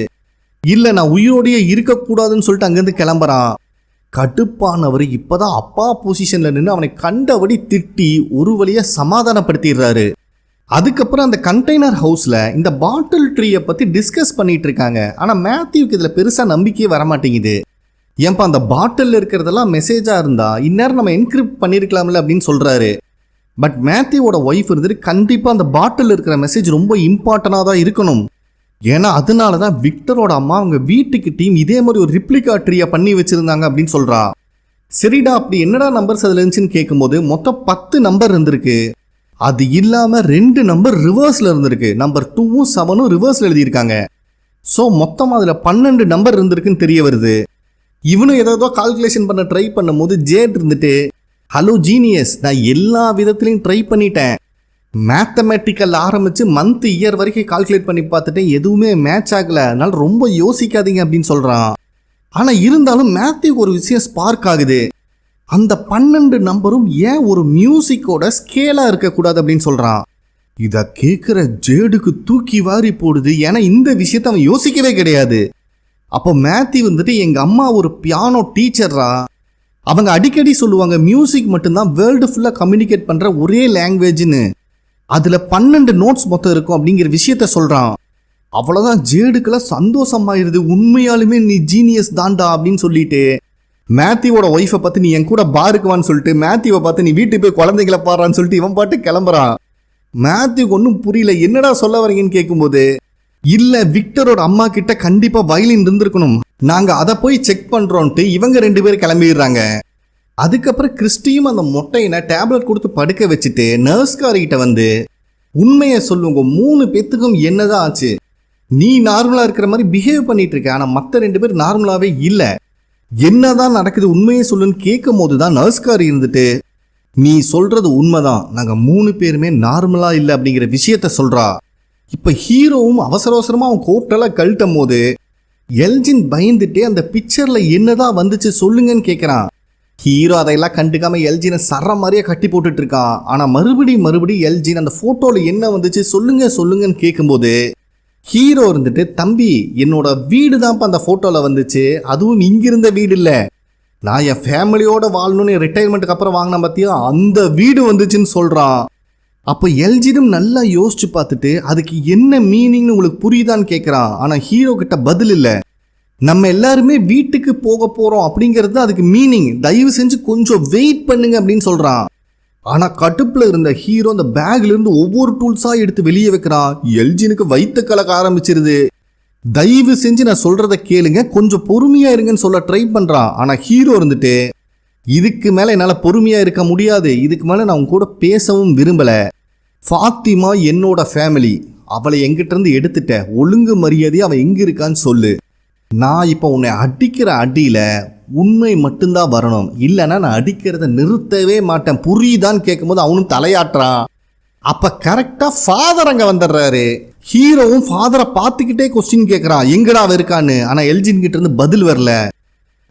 இல்லை நான் உயிரோடையே இருக்கக்கூடாதுன்னு சொல்லிட்டு அங்கேருந்து கிளம்புறான். கடுப்பானவர் இப்போதான் அப்பா பொசிஷனில் நின்று அவனை கண்டபடி திட்டி ஒரு வழியாக சமாதானப்படுத்திடுறாரு. அதுக்கப்புறம் அந்த கண்டெய்னர் ஹவுஸில் இந்த பாட்டில் ட்ரீயை பற்றி டிஸ்கஸ் பண்ணிட்டு இருக்காங்க. ஆனால் மேத்யூக்கு இதில் பெருசாக நம்பிக்கையே வரமாட்டேங்குது. ஏன்பா அந்த பாட்டில் இருக்கிறதெல்லாம் மெசேஜாக இருந்தால் இந்நேரம் நம்ம என்கிரிப்ட் பண்ணியிருக்கலாம்ல அப்படின்னு சொல்கிறாரு. பட் மேத்யூவோட ஒய்ஃப் இருந்துட்டு கண்டிப்பாக அந்த பாட்டில் இருக்கிற மெசேஜ் ரொம்ப இம்பார்ட்டண்டாக தான் இருக்கணும், ஏன்னா அதனால தான் விக்டரோட அம்மா அவங்க வீட்டுக்கு டீம் இதே மாதிரி ஒரு ரிப்ளிகா ட்ரீயை பண்ணி வச்சுருந்தாங்க அப்படின்னு சொல்கிறா. சரிடா அப்படி என்னடா நம்பர்ஸ் அதில் இருந்துச்சுன்னு கேட்கும்போது மொத்தம் 10 நம்பர் இருந்திருக்கு. அது இல்லாமல் 2 நம்பர் ரிவர்ஸில் இருந்திருக்கு. நம்பர் 2ம் 7ம் ரிவர்ஸில் எழுதியிருக்காங்க. ஸோ மொத்தமாக அதில் 12 நம்பர் இருந்திருக்குன்னு தெரிய வருது. இவனும் ஏதோ கால்குலேஷன் பண்ண ட்ரை பண்ணும்போது ஜேட் இருந்துட்டு ஹலோ ஜீனியஸ், நான் எல்லா விதத்துலையும் ட்ரை பண்ணிட்டேன், மேத்தமெட்டிக்கல் ஆரம்பித்து மந்த் இயர் வரைக்கும் கால்குலேட் பண்ணி பார்த்துட்டேன், எதுவுமே மேட்ச் ஆகலை, அதனால ரொம்ப யோசிக்காதீங்க அப்படின்னு சொல்கிறான். ஆனால் இருந்தாலும் மேத்யூக்கு ஒரு விஷயம் ஸ்பார்க் ஆகுது. அந்த 12 நம்பரும் ஏன் ஒரு மியூசிக்கோட ஸ்கேலாக இருக்கக்கூடாது அப்படின்னு சொல்கிறான். இதை கேட்குற ஜேடுக்கு தூக்கி வாரி போடுது, ஏன்னா இந்த விஷயத்தை அவன் யோசிக்கவே கிடையாது. அப்போ மேத்யூ வந்துட்டு எங்கள் அம்மா ஒரு பியானோ டீச்சர்ரா, அவங்க அடிக்கடி சொல்லுவாங்க மியூசிக் மட்டும்தான் வேர்ல்டு ஃபுல்லாக கம்யூனிகேட் பண்ணுற ஒரே லாங்குவேஜ்னு, அதில் 12 நோட்ஸ் மொத்தம் இருக்கும் அப்படிங்கிற விஷயத்த சொல்கிறான். அவ்வளோதான் ஜேடுக்கெல்லாம் சந்தோஷமாயிருது, உண்மையாலுமே நீ ஜீனியஸ் தாண்டா அப்படின்னு சொல்லிட்டு மேத்யூவோட ஒய்ஃபை பார்த்து நீ என் கூட பாருக்கு வான்னு சொல்லிட்டு மேத்யூவை பார்த்து நீ வீட்டுக்கு போய் குழந்தைகளை பாடுறான்னு சொல்லிட்டு இவன் பாட்டு கிளம்புறான். மேத்யூக்கு ஒன்றும் புரியல, என்னடா சொல்ல வரீங்கன்னு கேட்கும்போது இல்லை விக்டரோட அம்மா கிட்ட கண்டிப்பாக வயலின் இருந்திருக்கணும், நாங்கள் அதை போய் செக் பண்ணுறோன்ட்டு இவங்க 2 பேரும் கிளம்பிடுறாங்க. அதுக்கப்புறம் கிறிஸ்டியும் அந்த மொட்டையினை டேப்லெட் கொடுத்து படுக்க வச்சுட்டு நர்ஸ்காரிகிட்ட வந்து உண்மையை சொல்லுங்க, 3 பேத்துக்கும் என்னதான் ஆச்சு, நீ நார்மலாக இருக்கிற மாதிரி பிஹேவ் பண்ணிட்டு இருக்க, ஆனால் மற்ற 2 பேர் நார்மலாகவே இல்லை, என்னதான் நடக்குது உண்மையை சொல்லுன்னு கேட்கும் போது தான் நர்ஸ்காரி இருந்துட்டு நீ சொல்றது உண்மைதான், நாங்கள் 3 பேருமே நார்மலாக இல்லை அப்படிங்கிற விஷயத்த சொல்கிறா. இப்போ ஹீரோவும் அவசர அவசரமாக அவன் கோட்டெல்லாம் கழட்டும் போது எல்ஜின் பயந்துட்டே அந்த பிக்சர்ல என்னதான் வந்துச்சு சொல்லுங்கன்னு கேட்குறான். ஹீரோ அதையெல்லாம் கண்டுக்காம எல்ஜினை சர மாதிரியே கட்டி போட்டுட்டு இருக்கான். ஆனால் மறுபடியும் எல்ஜின் அந்த ஃபோட்டோவில் என்ன வந்துச்சு சொல்லுங்கன்னு கேட்கும்போது ஹீரோ இருந்துட்டு, தம்பி என்னோட வீடு தான்ப்பா அந்த ஃபோட்டோவில் வந்துச்சு, அதுவும் இங்கிருந்த வீடு இல்லை, நான் என் ஃபேமிலியோட வாழணும்னு ரிட்டையர்மெண்ட்டுக்கு அப்புறம் வாங்கின பார்த்தியா அந்த வீடு வந்துச்சுன்னு சொல்கிறான். அப்போ எல்ஜினும் நல்லா யோசிச்சு பார்த்துட்டு அதுக்கு என்ன மீனிங்னு உங்களுக்கு புரியுதான்னு கேட்குறான். ஆனால் ஹீரோ கிட்ட பதில் இல்லை. நம்ம எல்லாருமே வீட்டுக்கு போக போகிறோம் அப்படிங்கிறது அதுக்கு மீனிங், தயவு செஞ்சு கொஞ்சம் வெயிட் பண்ணுங்க அப்படின்னு சொல்கிறான். ஆனால் கடுப்பில் இருந்த ஹீரோ அந்த பேக்லேருந்து ஒவ்வொரு டூல்ஸாக எடுத்து வெளியே வைக்கிறான். எல்ஜினுக்கு வயிற்று கலக்க ஆரம்பிச்சிருது. தயவு செஞ்சு நான் சொல்கிறத கேளுங்க, கொஞ்சம் பொறுமையாக இருங்கன்னு சொல்ல ட்ரை பண்ணுறான். ஆனால் ஹீரோ இருந்துட்டு, இதுக்கு மேலே என்னால் பொறுமையாக இருக்க முடியாது, இதுக்கு மேலே நான் உங்க கூட பேசவும் விரும்பலை. ஃபாத்திமா என்னோட ஃபேமிலி, அவளை எங்கிட்டேருந்து எடுத்துட்ட, ஒழுங்கு மரியாதையாக அவள் எங்கே இருக்கான்னு சொல்லு. நான் இப்போ உன்னை அடிக்கிற அடியில் உண்மை மட்டும்தான் வரணும், இல்லைன்னா நான் அடிக்கிறத நிறுத்தவே மாட்டேன், புரியுதான்னு கேட்கும்போது அவனும் தலையாட்டுறான். அப்போ கரெக்டாக ஃபாதர் அங்கே வந்துடுறாரு. ஹீரோவும் ஃபாதரை பார்த்துக்கிட்டே கொஸ்டின் கேட்குறான், எங்கடா இருக்கான்னு. ஆனால் எல்ஜின் கிட்ட இருந்து பதில் வரல.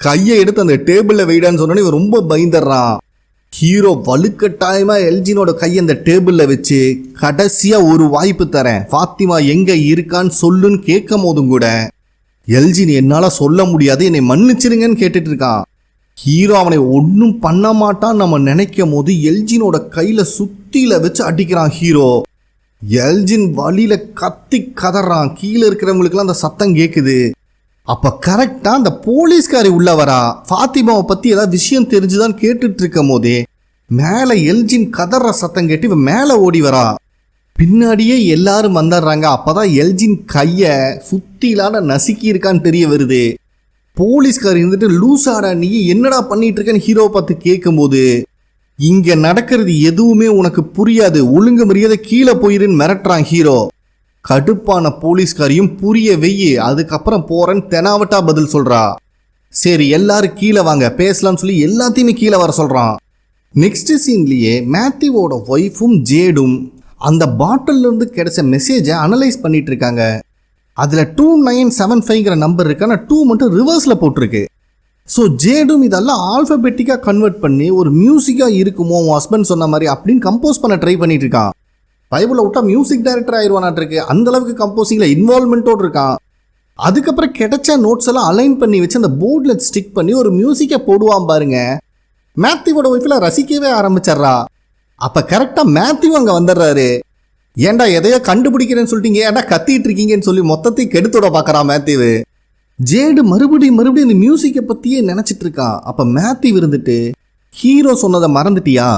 கையை எடுத்து அந்த டேபிளில் வைடான்னு சொன்னோன்னே இவன் ரொம்ப பயந்துடுறான். ஹீரோ வலுக்கட்டாயமாக எல்ஜினோட கையை அந்த டேபிளில் வச்சு கடைசியாக ஒரு வாய்ப்பு தரேன், ஃபாத்திமா எங்கே இருக்கான்னு சொல்லுன்னு கேட்கும் போதும் கூட எல்ஜின் என்னால் சொல்ல முடியாது, என்னை மன்னிச்சிருங்கன்னு கேட்டுட்டு இருக்கான். ஹீரோ அவனை ஒன்றும் பண்ண மாட்டான்னு நம்ம நினைக்கும் போது எல்ஜினோட கையில் சுத்தியில வச்சு அடிக்கிறான் ஹீரோ. எல்ஜின் வழியில கத்தி கதறான். கீழே இருக்கிறவங்களுக்குலாம் அந்த சத்தம் கேட்குது. அப்போ கரெக்டாக அந்த போலீஸ்காரி உள்ள வரா. ஃபாத்திமாவை பற்றி ஏதாவது விஷயம் தெரிஞ்சுதான் கேட்டுட்டு இருக்கும் போதே மேலே எல்ஜின் கதற சத்தம் கேட்டு இவன் மேலே ஓடி வரா. பின்னாடியே எல்லாரும் வந்துடுறாங்க. அப்போதான் எல்ஜின் கையை சுத்திலான நசுக்கி இருக்கான்னு தெரிய வருது. போலீஸ்கார் இருந்துட்டு, லூசாடா நீ என்னடா பண்ணிட்டு இருக்கன்னு ஹீரோவை பார்த்து கேட்கும்போது, இங்கே நடக்கிறது எதுவுமே உனக்கு புரியாது, ஒழுங்கு மரியாதை கீழே போயிருன்னு மிரட்டுறான் ஹீரோ. கடுப்பான போலீஸ்காரியும் புரிய வெய்யி, அதுக்கப்புறம் போறேன்னு தெனாவட்டா பதில் சொல்றா. சரி எல்லாரும் கீழே வாங்க பேசலாம்னு சொல்லி எல்லாத்தையுமே கீழே வர சொல்றான். நெக்ஸ்ட் சீன்லயே மேத்யூவோட ஒய்ஃபும் ஜேடும் அந்த பாட்டில்ல இருந்து கிடைச்ச மெசேஜை அனலைஸ் பண்ணிட்டு இருக்காங்க. அதுல 2975 நம்பர் இருக்கு, ஆனால் 2 மட்டும் ரிவர்ஸ்ல போட்டிருக்கு. ஸோ ஜேடும் இதெல்லாம் ஆல்பபெட்டிக்கா கன்வெர்ட் பண்ணி ஒரு மியூசிக்கா இருக்குமோ உன் ஹஸ்பண்ட் சொன்ன மாதிரி அப்படின்னு கம்போஸ் பண்ண ட்ரை பண்ணிட்டு இருக்கான். பைபிளை விட்டா மியூசிக் டைரக்டர் ஆயிடுவானாட்டு இருக்கு, அந்த அளவுக்கு கம்போசிங்ல இன்வால்மெண்ட்டோடு இருக்கான். அதுக்கப்புறம் கிடைச்ச நோட்ஸ் எல்லாம் அலைன் பண்ணி வச்சு அந்த போர்டில் ஸ்டிக் பண்ணி ஒரு மியூசிக்கை போடுவான் பாருங்க. மேத்யூவோட ஒய்ஃபில் ரசிக்கவே ஆரம்பிச்சிட்றா. அப்போ கரெக்டாக மேத்யூ அங்கே வந்துடுறாரு. ஏன்டா எதையோ கண்டுபிடிக்கிறேன்னு சொல்லிட்டீங்க, ஏன்டா கத்திட்டு இருக்கீங்கன்னு சொல்லி மொத்தத்தையும் கெடுத்தோட பார்க்குறான் மேத்யூ. ஜேடு மறுபடியும் இந்த மியூசிக்கை பற்றியே நினச்சிட்டு இருக்கான். அப்போ மேத்யூ இருந்துட்டு, ஹீரோ சொன்னதை மறந்துட்டியா,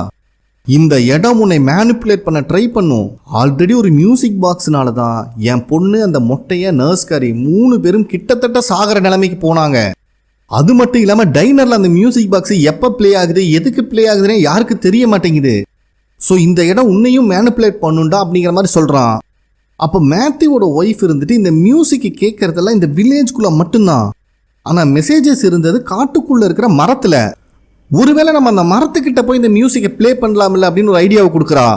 இந்த இடம் உன்னை மேனிப்புலேட் பண்ண ட்ரை பண்ணும், ஆல்ரெடி ஒரு மியூசிக் பாக்ஸ்னால தான் என் பொண்ணு அந்த மொட்டைய நர்ஸ்காரி 3 பேரும் கிட்டத்தட்ட சாகிற நிலைமைக்கு போனாங்க. அது மட்டும் இல்லாமல் டைனரில் அந்த மியூசிக் பாக்ஸ் எப்போ ப்ளே ஆகுது எதுக்கு ப்ளே ஆகுதுன்னு யாருக்கு தெரிய மாட்டேங்குது. ஸோ இந்த இடம் உன்னையும் மேனிப்புலேட் பண்ணுண்டா அப்படிங்கிற மாதிரி சொல்கிறான். அப்போ மேத்யூவோட ஒய்ஃப் இருந்துட்டு, இந்த மியூசிக்கு கேட்கறதெல்லாம் இந்த வில்லேஜ்குள்ளே மட்டும்தான், ஆனால் மெசேஜஸ் இருந்தது காட்டுக்குள்ளே இருக்கிற மரத்தில். ஒருவேளை நம்ம அந்த மரத்துக்கிட்ட போய் இந்த மியூசிக்கை ப்ளே பண்ணலாம்ல அப்படின்னு ஒரு ஐடியாவை கொடுக்குறா.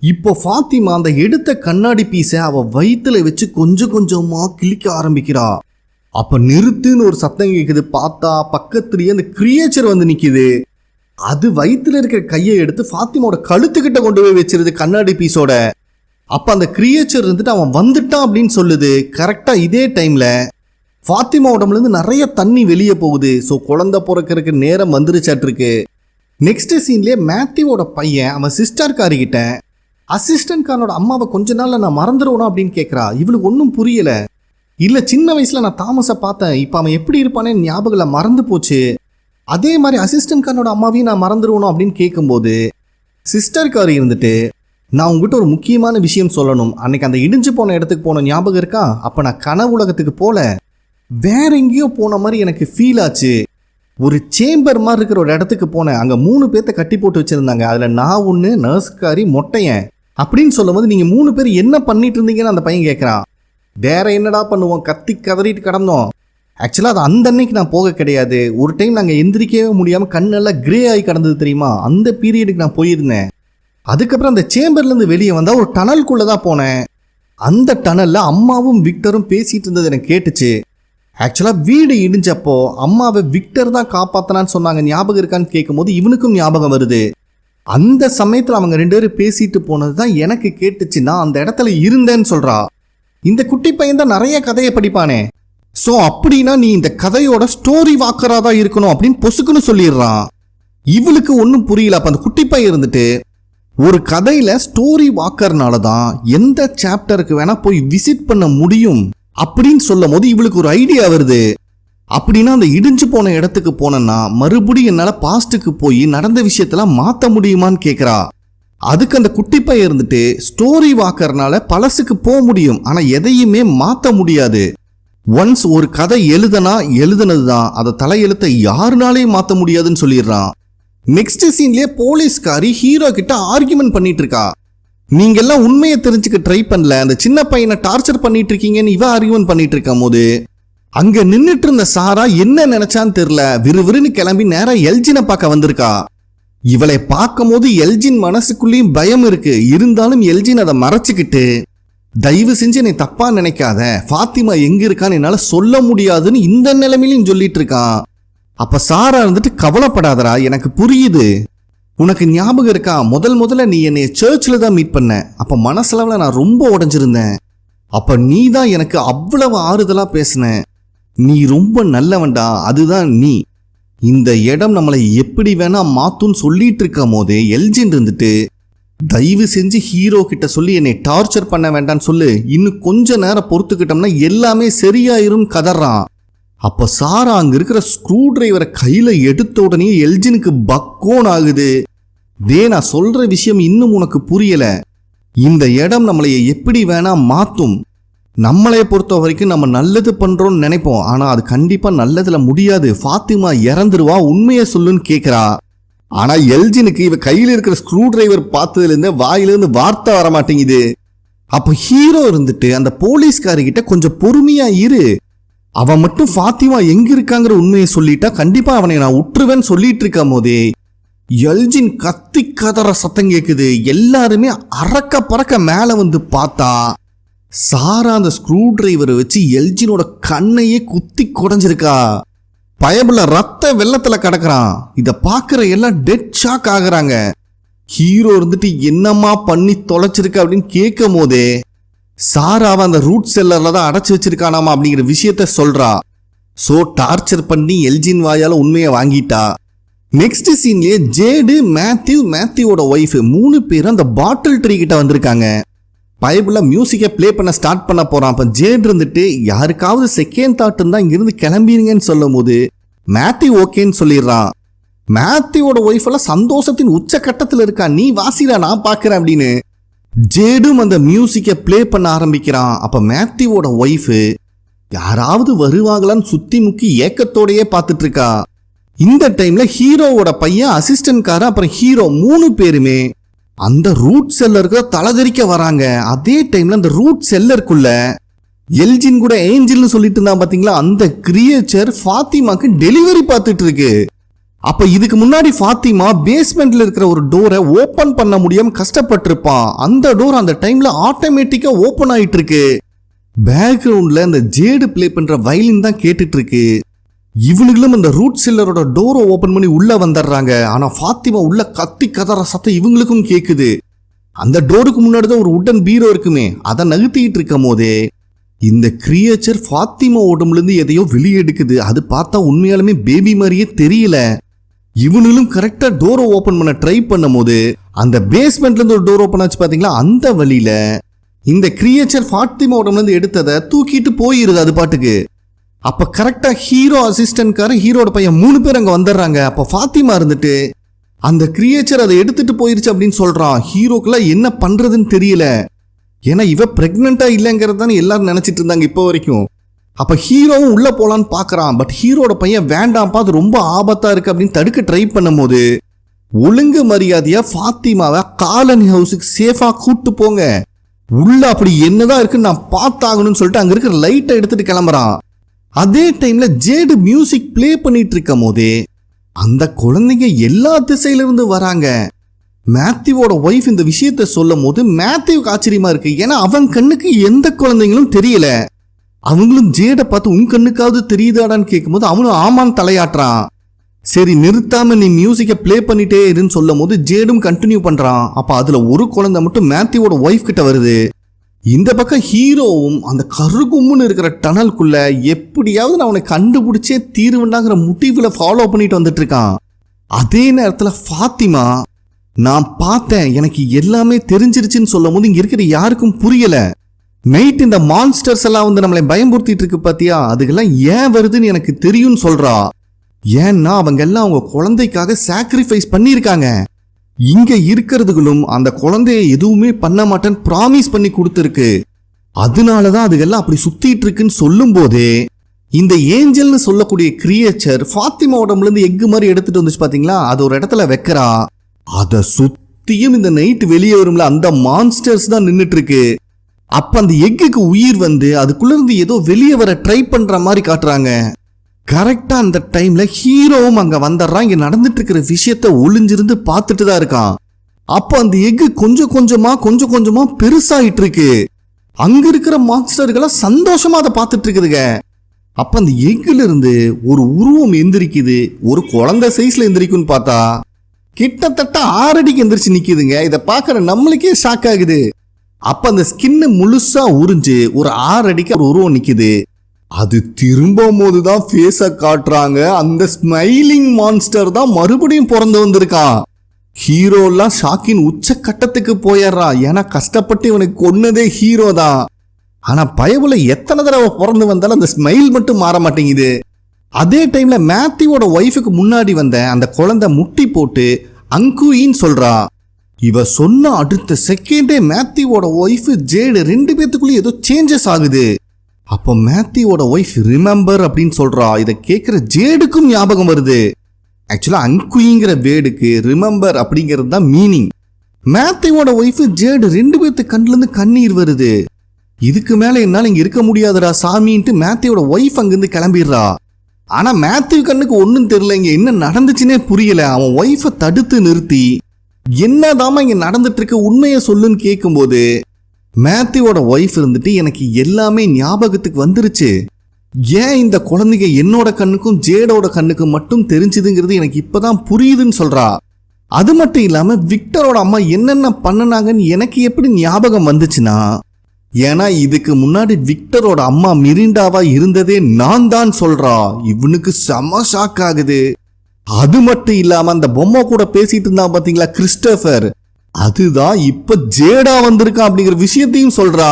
இப்போ ஃபாத்திமா அந்த எடுத்த கண்ணாடி பீஸை அவள் வயிற்றுல வச்சு கொஞ்சம் கொஞ்சமாக கிழிக்க ஆரம்பிக்கிறா. அப்போ நிறுத்துன்னு ஒரு சத்தம் கேட்குது. பார்த்தா பக்கத்துலேயே அந்த கிரியேச்சர் வந்து நிற்கிது. அது வயிற்றுல இருக்கிற கையை எடுத்து ஃபாத்திமாவோட கழுத்துக்கிட்ட கொண்டு போய் வச்சிருது கண்ணாடி பீஸோட. அப்போ அந்த கிரியேச்சர் இருந்துட்டு அவன் வந்துட்டான் அப்படின்னு சொல்லுது. கரெக்டாக இதே டைமில் ஃபாத்திமா உடம்புலேருந்து நிறைய தண்ணி வெளியே போகுது. ஸோ குழந்தை பிறக்கிறதுக்கு நேரம் வந்துருச்சாட்டிருக்கு. நெக்ஸ்ட் சீன்லேயே மேத்யூவோட பையன் அவன் சிஸ்டர் காரிக்கிட்ட, அசிஸ்டன்ட் காரனோட அம்மாவை கொஞ்ச நாளில் நான் மறந்துடுவோம் அப்படின்னு கேட்குறா. இவளுக்கு ஒன்றும் புரியலை. இல்லை சின்ன வயசில் நான் தாமஸை பார்த்தேன், இப்போ அவன் எப்படி இருப்பானே ஞாபகம் மறந்து போச்சு, அதே மாதிரி அசிஸ்டன்ட் காரனோட அம்மாவையும் நான் மறந்துடுவோம் அப்படின்னு கேட்கும்போது சிஸ்டர் காரி இருந்துட்டு, நான் உங்ககிட்ட ஒரு முக்கியமான விஷயம் சொல்லணும், அன்னைக்கு அந்த இடிஞ்சு போன இடத்துக்கு போன ஞாபகம் இருக்கா, அப்போ நான் கனவு உலகத்துக்கு போல வேற எங்கேயோ போன மாதிரி எனக்கு ஃபீல் ஆச்சு. ஒரு சேம்பர் மாதிரி இருக்கிற ஒரு இடத்துக்கு போனேன், அங்கே 3 பேர்த்த கட்டி போட்டு வச்சுருந்தாங்க, அதில் நான் ஒன்று நர்ஸ்காரி மொட்டையன் அப்படின்னு சொல்லும் போது நீங்கள் 3 பேர் என்ன பண்ணிட்டு இருந்தீங்கன்னு அந்த பையன் கேட்குறான். வேற என்னடா பண்ணுவோம், கத்தி கதறிட்டு கிடந்தோம். ஆக்சுவலாக அது அந்த அன்னைக்கு நான் போக கிடையாது, ஒரு டைம் நாங்கள் எந்திரிக்கவே முடியாமல் கண்ணெல்லாம் கிரே ஆகி கிடந்தது தெரியுமா, அந்த பீரியடுக்கு நான் போயிருந்தேன். அதுக்கப்புறம் அந்த சேம்பர்லேருந்து வெளியே வந்தால் ஒரு டனல்குள்ளே தான் போனேன். அந்த டனலில் அம்மாவும் விக்டரும் பேசிகிட்டு இருந்தது எனக்கு கேட்டுச்சு. ஆக்சுவலா வீடு இடிஞ்சப்போ அம்மாவை விக்டர் தான் காப்பாத்தனான்னு சொன்னாங்க, ஞாபகம் இருக்கான்னு கேட்கும் போது இவனுக்கும் ஞாபகம் வருது. அந்த சமயத்துல அவங்க 2 பேரும் பேசிட்டு போனதுதான் எனக்கு கேட்டுச்சு. நான் அந்த இடத்துல இருந்தேன்னு சொல்றா. இந்த குட்டி பையன் தான் நிறைய கதையை படிப்பானே, சோ அப்படின்னா நீ இந்த கதையோட ஸ்டோரி வாக்கரா தான் இருக்கணும் அப்படின்னு பொசுக்குன்னு சொல்லிடுறான். இவளுக்கு ஒன்னும் புரியல. அப்ப அந்த குட்டி பையன் இருந்துட்டு ஒரு கதையில ஸ்டோரி வாக்கர்னால தான் எந்த சாப்டருக்கு வேணா போய் விசிட் பண்ண முடியும் அப்படின்னு சொல்லும் போது இவளுக்கு ஒரு ஐடியா வருது. அப்படின்னா அந்த இடிஞ்சு போன இடத்துக்கு போனேன்னா மறுபடியும் என்னால பாஸ்டுக்கு போய் நடந்த விஷயத்தெல்லாம் மாத்த முடியுமான்னு கேக்குறா. அதுக்கு அந்த குட்டி பையன் இருந்துட்டு ஸ்டோரி வாக்கர்னால பழசுக்கு போக முடியும், ஆனா எதையுமே மாத்த முடியாது. ஒன்ஸ் ஒரு கதை எழுதுனதுதான், அதை தலையெழுத்த யாருனாலையும் மாத்த முடியாதுன்னு சொல்லிடுறான். நெக்ஸ்ட் சீன்லயே போலீஸ்காரி ஹீரோ கிட்ட ஆர்கியூமெண்ட் பண்ணிட்டு இருக்கா. நீங்க எல்லாம் உண்மையை தெரிஞ்சுக்க ட்ரை பண்ணல, அந்த சின்ன பையனை டார்ச்சர் பண்ணிட்டு இருக்கீங்கன்னு இவ ஆர்கியூமெண்ட் பண்ணிட்டு இருக்கும் போது அங்க நின்னுட்டு இருந்த சாரா என்ன நினைச்சான்னு தெரியல, விறுவிறுன்னு கிளம்பி நேரா எல்ஜினை பார்க்க வந்திருக்கா. இவளை பார்க்கும் போது எல்ஜின் மனசுக்குள்ளேயும் பயம் இருக்கு. இருந்தாலும் எல்ஜின் அதை மறைச்சுக்கிட்டு தயவு செஞ்சு என்னை தப்பா நினைக்காத, ஃபாத்திமா எங்க இருக்கான்னு என்னால சொல்ல முடியாதுன்னு இந்த நிலைமையிலும் சொல்லிட்டு இருக்கான். அப்ப சாரா இருந்துட்டு கவலைப்படாதரா, எனக்கு புரியுது. உனக்கு ஞாபகம் இருக்கா, முதல்ல நீ என்னை சர்ச்சில் தான் மீட் பண்ண, அப்ப மனசளவுல நான் ரொம்ப உடைஞ்சிருந்தேன். அப்ப நீ தான் எனக்கு அவ்வளவு ஆறுதலா பேசின. நீ ரொம்ப நல்லவன்டா, அதுதான் நீ. இந்த இடம் நம்மளை எப்படி வேணா மாத்துன்னு சொல்லிட்டு இருக்கும் போதே எல்ஜின் இருந்துட்டு தயவு செஞ்சு ஹீரோ கிட்ட சொல்லி என்னை டார்ச்சர் பண்ண வேண்டான்னு சொல்லு, இன்னும் கொஞ்ச நேரம் பொறுத்துக்கிட்டோம்னா எல்லாமே சரியாயிரும் கதறான். அப்ப சாரா அங்க இருக்கிற ஸ்க்ரூ டிரைவரை கையில எடுத்த உடனே எல்ஜினுக்கு பக்கோன் ஆகுது. நான் சொல்ற விஷயம் இன்னும் உனக்கு புரியல. இந்த இடம் நம்மளை எப்படி வேணா மாத்தும். நம்மளை பொறுத்த வரைக்கும் நம்ம நல்லது பண்றோம்னு நினைப்போம், ஆனா அது கண்டிப்பா நல்லதுல முடியாது. ஃபாத்திமா இறந்துருவா, உண்மையை சொல்லுன்னு கேக்குறா. ஆனா எல்ஜினுக்கு இவ கையில இருக்கிற ஸ்க்ரூ டிரைவர் பார்த்ததுல இருந்து வாயிலிருந்து வார்த்தை வர மாட்டேங்குது. அப்ப ஹீரோ இருந்துட்டு அந்த போலீஸ்காரி கிட்ட கொஞ்சம் பொறுமையா இரு, அவன் மட்டும் ஃபாத்திமா எங்க இருக்காங்கிற உண்மையை சொல்லிட்டா கண்டிப்பா அவனை நான் உற்றுவேன்னு சொல்லிட்டு இருக்கும் போதே எல்ஜின் கத்தி கதற சத்தம் கேக்குது. எல்லாருமே அரக்க பறக்க மேல வந்து பார்த்தா சாரா அந்த ஸ்க்ரூ டிரைவரை வச்சு எல்ஜினோட கண்ணையே குத்தி குடைஞ்சிருக்கா. பயபுள்ள ரத்த வெள்ளத்துல கிடக்குறான். இத பாக்குற எல்லாம் டெட் ஷாக் ஆகுறாங்க. ஹீரோ இருந்துட்டு என்னமா பண்ணி தொலைச்சிருக்க அப்படின்னு கேட்கும் போதே சாராவை அந்த ரூட் செல்லர்ல தான் அடைச்சு வச்சிருக்கானாமா அப்படிங்கிற விஷயத்த சொல்றா. சோ டார்ச்சர் பண்ணி எல்ஜின் வாயால உண்மையை வாங்கிட்டா. நெக்ஸ்ட் சீன்லயே ஜேடு, மேத்யூவோட ஒய்ஃப் 3 பேரும் அந்த பாட்டில் ட்ரீ கிட்ட வந்திருக்காங்க. பைபிள்ல மியூசிக்கை பிளே பண்ண ஸ்டார்ட் பண்ண போறான். அப்ப ஜேட் இருந்துட்டு யாருக்காவது செகண்ட் தாட் இருந்தா இங்கிருந்து கிளம்பிடுங்கன்னு சொல்லும் போது மேத்யூ ஓகேன்னு சொல்லிடுறான். மேத்யூவோட ஒய்ஃப் எல்லாம் சந்தோஷத்தின் உச்சக்கட்டத்தில் இருக்கா. நீ வாசிடா, நான் பாக்குறேன் அப்படின்னு ஜேடும் அந்த மியூசிக்கை பிளே பண்ண ஆரம்பிக்கிறான். அப்ப மேத்யூவோட ஒய்ஃப் யாராவது வருவாங்களான்னு சுத்தி முக்கி ஏக்கத்தோடயே பார்த்துட்டு இருக்கா. இந்த டைம்ல ஹீரோவோட பையன், அசிஸ்டன்ட் கார, அப்புறம் ஹீரோ 3 பேருமே அந்த ரூட் செல்லருக்கு தலைதெறிக்க வராங்க. அதே டைம்ல அந்த ரூட் செல்லருக்குள்ள எல்ஜின் கூட ஏஞ்சல்னு சொல்லிட்டு இருந்தா பாத்தீங்களா, அந்த கிரியேச்சர் ஃபாத்திமாக்கு டெலிவரி பார்த்துட்டு இருக்கு. அப்ப இதுக்கு முன்னாடி ஃபாத்திமா பேஸ்மெண்ட்ல இருக்கிற ஒரு டோரை ஓபன் பண்ண முடியாம கஷ்டப்பட்டிருப்பான். அந்த டோர் அந்த டைம்ல ஆட்டோமேட்டிக்கா ஓபன் ஆயிட்டு இருக்கு. பேக்ரவுண்ட்ல அந்த ஜேடு பிளே பண்ற வயலின் தான் கேட்டுட்டு இருக்கு. இவனுங்களும் அந்த ரூட் செல்லரோட டோரை ஓபன் பண்ணி உள்ள வந்துடுறாங்க. ஆனா ஃபாத்திமா உள்ள கத்தி கதற சத்தம் இவங்களுக்கும் கேக்குது. அந்த டோருக்கு முன்னாடி தான் ஒரு உடன் பீரோ இருக்குமே, அதை நகர்த்திட்டு இருக்கும் போதே இந்த கிரியேச்சர் ஃபாத்திமா உடம்புல இருந்து எதையோ வெளியே எடுக்குது. அது பார்த்தா உண்மையாலுமே பேபி மாதிரியே தெரியல. இவனுங்களும் கரெக்டா டோரை ஓபன் பண்ண ட்ரை பண்ணும் போது அந்த பேஸ்மெண்ட்ல இருந்து ஒரு டோர் ஓபன் ஆச்சு பாத்தீங்களா, அந்த வழியில இந்த கிரியேச்சர் ஃபாத்திமா உடம்புல இருந்து எடுத்ததை தூக்கிட்டு போயிருது அது பாட்டுக்கு. அப்ப கரெக்டா ஹீரோ, அசிஸ்டன்ட் கார, ஹீரோட பையன் 3 பேர் அங்க வந்துடுறாங்க. அப்ப ஃபாத்திமா இருந்துட்டு அந்த கிரியேச்சர் அதை எடுத்துட்டு போயிருச்சு அப்படின்னு சொல்றான். ஹீரோக்கெல்லாம் என்ன பண்றதுன்னு தெரியல. ஏன்னா இவ பிரெக்னெண்டா இல்லைங்கிறது தானே எல்லாரும் நினைச்சிட்டு இருந்தாங்க இப்போ வரைக்கும். அப்ப ஹீரோவும் உள்ள போலான்னு பாக்குறான். பட் ஹீரோட பையன் வேண்டாம்ப்பா, அது ரொம்ப ஆபத்தா இருக்கு அப்படின்னு தடுக்க ட்ரை பண்ணும் போது ஒழுங்கு மரியாதையா ஃபாத்திமாவை காலனி ஹவுஸுக்கு சேஃபா கூட்டு போங்க, உள்ள அப்படி என்னதான் இருக்குன்னு நான் பார்த்தாகணும்னு சொல்லிட்டு அங்க இருக்கிற லைட்டை எடுத்துட்டு கிளம்புறான். அதே டைம்ல ஜேடு மியூசிக் பிளே பண்ணிட்டு இருக்கும் போதே அந்த குழந்தைங்க எல்லா திசையில இருந்து வராங்க. மேத்யூவோட ஒய்ஃப் இந்த விஷயத்த சொல்லும் போது மேத்யூக்கு ஆச்சரியமா இருக்கு. ஏன்னா அவன் கண்ணுக்கு எந்த குழந்தைங்களும் தெரியல. அவங்களும் ஜேடை பார்த்து உன் கண்ணுக்காவது தெரியுதாடான்னு கேட்கும்போது அவனும் ஆமான்னு தலையாட்டுறான். சரி நிறுத்தாம நீ மியூசிக்கை ப்ளே பண்ணிட்டே இருன்னு சொல்லும் போது ஜேடும் கண்டினியூ பண்றான். அப்ப அதுல ஒரு குழந்தை மட்டும் மேத்யூவோட ஒய்ஃப் கிட்ட வருது. இந்த பக்கம் ஹீரோவும் அந்த கருகும்னு இருக்கிற டனலுக்குள்ள எப்படியாவது நான் அவனை கண்டுபிடிச்சே தீர்வுண்டாங்கிற முடிவுல ஃபாலோ பண்ணிட்டு வந்துட்டு இருக்கான். அதே நேரத்துல ஃபாத்திமா நான் பார்த்தேன், எனக்கு எல்லாமே தெரிஞ்சிருச்சுன்னு சொல்லும் போது இங்க இருக்கிற யாருக்கும் புரியல. நைட் இந்த மான்ஸ்டர்ஸ் எல்லாம் வந்து நம்மளை பயமுறுத்திட்டு இருக்கு பாத்தியா, அதுக்கெல்லாம் ஏன் வருதுன்னு எனக்கு தெரியும்னு சொல்றா. ஏன்னா அவங்க எல்லாம் அவங்க குழந்தைக்காக சாக்ரிஃபைஸ் பண்ணியிருக்காங்க. இங்க இருக்கிறதுகளும் அந்த குழந்தைய எதுவுமே பண்ண மாட்டேன்னு ப்ராமிஸ் பண்ணி கொடுத்துருக்கு. அதனாலதான் அதுகெல்லாம் அப்படி சுத்திட்டு இருக்குன்னு சொல்லும் போதே இந்த ஏஞ்சல்னு சொல்லக்கூடிய கிரியேச்சர் ஃபாத்திமா உடம்புல இருந்து எக்கு மாதிரி எடுத்துட்டு வந்துச்சு பாத்தீங்களா, அது ஒரு இடத்துல வைக்கிறா. அதை சுத்தியும் இந்த நைட் வெளியே வரும்ல அந்த மான்ஸ்டர்ஸ் தான் நின்றுட்டு இருக்கு. அப்ப அந்த எக்குக்கு உயிர் வந்து அதுக்குள்ள இருந்து ஏதோ வெளியே வர ட்ரை பண்ற மாதிரி காட்டுறாங்க. கரெக்டா அந்த டைம்ல ஹீரோவும் அங்க வந்துடுறான். இங்க நடந்துட்டு இருக்கிற விஷயத்த ஒளிஞ்சிருந்து பார்த்துட்டு தான் இருக்கான். அப்ப அந்த எக்கு கொஞ்சம் கொஞ்சமா பெருசாயிட்டு இருக்கு. அங்க இருக்கிற மான்ஸ்டர்களை சந்தோஷமா அதை பார்த்துட்டு இருக்குதுங்க. அப்ப அந்த எக்குல இருந்து ஒரு உருவம் எந்திரிக்குது. ஒரு குழந்தை சைஸ்ல எந்திரிக்கும்னு பார்த்தா கிட்டத்தட்ட 6 அடிக்கு எந்திரிச்சு நிக்குதுங்க. இதை பார்க்கற நம்மளுக்கே ஷாக் ஆகுது. அப்ப அந்த ஸ்கின்னு முழுசா உறிஞ்சு ஒரு 6 அடிக்கு ஒரு உருவம் நிக்குது. அது திரும்பும் போதுதான் ஃபேஸ காட்டுறாங்க. அந்த ஸ்மைலிங் மான்ஸ்டர் தான் மறுபடியும் பிறந்து வந்திருக்கான். ஹீரோலாம் ஷாக்கின் உச்ச கட்டத்துக்கு போயிடுறான். ஏன்னா கஷ்டப்பட்டு இவனுக்கு கொன்னதே ஹீரோ தான். ஆனா பயவுல எத்தனை தடவை பிறந்து வந்தாலும் அந்த ஸ்மைல் மட்டும் மாற மாட்டேங்குது. அதே டைம்ல மேத்யூவோட ஒய்ஃபுக்கு முன்னாடி வந்த அந்த குழந்தை முட்டி போட்டு அங்குயின்னு சொல்றா. இவ சொன்ன அடுத்த செகண்டே மேத்யூவோட ஒய்ஃப் ஜேடு 2 பேத்துக்குள்ளே ஏதோ சேஞ்சஸ் ஆகுது. அப்போ மேத்யூவோட ஒய்ஃப் ரிமெம்பர் அப்படின்னு சொல்றா. இதை கேட்கிற ஜேடுக்கும் ஞாபகம் வருது. ஆக்சுவலா அங்குயிங்கிற வேர்டுக்கு ரிமெம்பர் அப்படிங்கிறது தான் மீனிங். மேத்யூவோட ஒய்ஃப் ஜேடு 2 பேத்து கண்ணுல இருந்து கண்ணீர் வருது. இதுக்கு மேல என்னால இங்க இருக்க முடியாதுடா சாமின்ட்டு மேத்யூவோட ஒய்ஃப் அங்கிருந்து கிளம்பிடுறா. ஆனா மேத்யூ கண்ணுக்கு ஒன்னும் தெரியல, இங்க என்ன நடந்துச்சுன்னே புரியல. அவன் ஒய்ஃபை தடுத்து நிறுத்தி என்னதாம இங்க நடந்துட்டு இருக்க உண்மையை சொல்லுன்னு கேட்கும்போது மேத்யூவோட ஒய்ஃப் இருந்துட்டு எனக்கு எல்லாமே ஞாபகத்துக்கு வந்துருச்சு. ஏன் இந்த குழந்தைங்க என்னோட கண்ணுக்கும் ஜேடோட கண்ணுக்கும் மட்டும் தெரிஞ்சுதுங்கிறது எனக்கு இப்பதான் புரியுதுன்னு சொல்றா. அது மட்டும் இல்லாம விக்டரோட அம்மா என்னென்ன பண்ணனாங்கன்னு எனக்கு எப்படி ஞாபகம் வந்துச்சுன்னா, ஏன்னா இதுக்கு முன்னாடி விக்டரோட அம்மா மிரிண்டாவா இருந்ததே நான் தான் சொல்றா. இவனுக்கு செம ஷாக் ஆகுது. அது மட்டும் இல்லாம அந்த பொம்மை கூட பேசிட்டு இருந்தான் பாத்தீங்களா கிறிஸ்டோபர், அதுதான் இப்ப ஜேடா வந்திருக்கான் அப்படிங்கிற விஷயத்தையும் சொல்றா.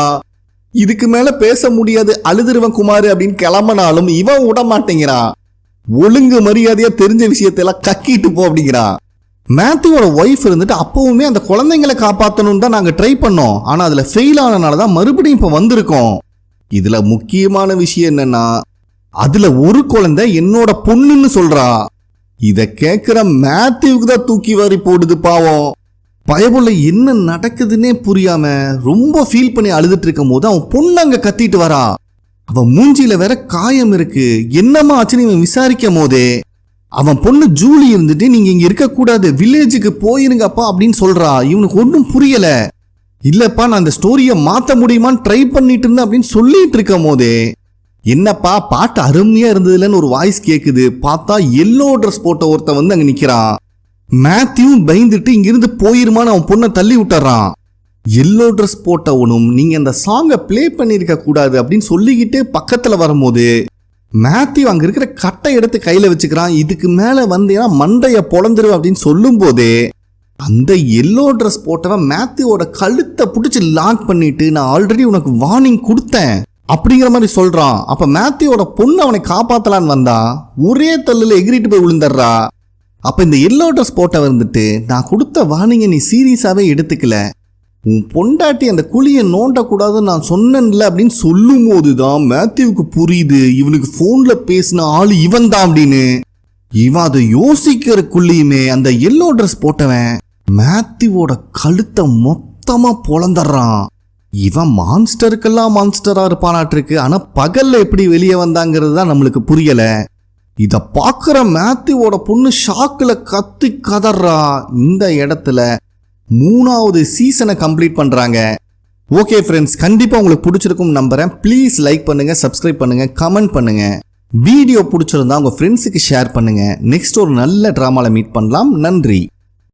இதுக்கு மேல பேச முடியாது, அழுதுருவன் குமாரு அப்படின்னு கிளம்பினாலும் இவன் விட மாட்டேங்கிறான். ஒழுங்கு மரியாதையா தெரிஞ்ச விஷயத்தெல்லாம் கக்கிட்டு போ அப்படிங்கிறான். மேத்யூவோட ஒய்ஃப் இருந்துட்டு அப்பவுமே அந்த குழந்தைங்களை காப்பாற்றணும் தான் நாங்க ட்ரை பண்ணோம். ஆனா அதுல ஃபெயில் ஆனனாலதான் மறுபடியும் இப்ப வந்திருக்கோம். இதுல முக்கியமான விஷயம் என்னன்னா, அதுல ஒரு குழந்தை என்னோட பொண்ணுன்னு சொல்றா. இத கேட்கிற மேத்யூவுக்கு தான் தூக்கி வாரி போடுது பாவம். பயபுள்ள என்ன நடக்குதுன்னே புரியாம ரொம்ப ஃபீல் பண்ணி அழுதுட்டு இருக்கும் போது அவன் பொண்ணு அங்க கத்திட்டு வரா. அவன் மூஞ்சியில வேற காயம் இருக்கு. என்னமா ஆச்சுன்னு இவன் விசாரிக்கும் போதே அவன் பொண்ணு ஜூலி இருந்துட்டு நீங்க இங்க இருக்க கூடாது, வில்லேஜுக்கு போயிருங்கப்பா அப்படின்னு சொல்றா. இவனுக்கு ஒன்றும் புரியல. இல்லப்பா நான் அந்த ஸ்டோரியை மாத்த முடியுமான்னு ட்ரை பண்ணிட்டு இருந்தேன் அப்படின்னு சொல்லிட்டு இருக்கும் போதே என்னப்பா பாட்டு அருமையா இருந்ததுலன்னு ஒரு வாய்ஸ் கேக்குது. பார்த்தா எல்லோ ட்ரெஸ் போட்ட ஒருத்த வந்து அங்க நிக்கிறான். மேத்யூ பயந்துட்டு இங்கிருந்து போயிருமான்னு அவன் பொண்ணை தள்ளி விட்டுறான். எல்லோ ட்ரெஸ் போட்டவனும் நீங்க அந்த சாங்கை பிளே பண்ணிருக்க கூடாது அப்படின்னு சொல்லிக்கிட்டே பக்கத்துல வரும்போது மேத்யூ அங்க இருக்கிற கட்டை எடுத்து கையில வச்சுக்கிறான். இதுக்கு மேல வந்தேன்னா மண்டைய பொழந்துருவ அப்படின்னு சொல்லும் போதே அந்த எல்லோ ட்ரெஸ் போட்டவன் மேத்யூவோட கழுத்தை பிடிச்சி லாக் பண்ணிட்டு நான் ஆல்ரெடி உனக்கு வார்னிங் கொடுத்தேன் அப்படிங்கிற மாதிரி சொல்றான். அப்ப மேத்யூவோட பொண்ணு அவனை காப்பாத்தலான்னு வந்தா ஒரே தள்ளுல எகிரிட்டு போய் விழுந்துடுறா. அப்ப இந்த எல்லோ ட்ரெஸ் போட்ட வந்துட்டு நான் கொடுத்த வார்னிங்கை நீ சீரியஸாவே எடுத்துக்கல, உன் பொண்டாட்டி அந்த குழியை நோண்டக்கூடாதுன்னு நான் சொன்னேன்ல அப்படின்னு சொல்லும் போதுதான் மேத்யூவுக்கு புரியுது இவனுக்கு போன்ல பேசின ஆளு இவன் தான் அப்படின்னு. இவன் அதை யோசிக்கிறக்குள்ளேயுமே அந்த எல்லோ ட்ரெஸ் போட்டவன் மேத்யூவோட கழுத்தை மொத்தமா பொழந்துடுறான். இவன் மான்ஸ்டருக்கெல்லாம் மான்ஸ்டரா இருப்பானாட்டிருக்கு. ஆனா பகல்ல எப்படி வெளியே வந்தாங்கிறது தான் நம்மளுக்கு புரியல. இத பாக்குற மேத்யூவோட பொண்ணு ஷாக்குல கத்தி கதறா. இந்த இடத்துல 3வது சீசனை கம்ப்ளீட் பண்றாங்க. ஓகே ஃப்ரெண்ட்ஸ், கண்டிப்பா உங்களுக்கு பிடிச்சிருக்கும் நம்புறேன். ப்ளீஸ் லைக் பண்ணுங்க, சப்ஸ்கிரைப் பண்ணுங்க, கமெண்ட் பண்ணுங்க. வீடியோ பிடிச்சிருந்தா உங்க ஃப்ரெண்ட்ஸுக்கு ஷேர் பண்ணுங்க. நெக்ஸ்ட் ஒரு நல்ல டிராமால மீட் பண்ணலாம். நன்றி.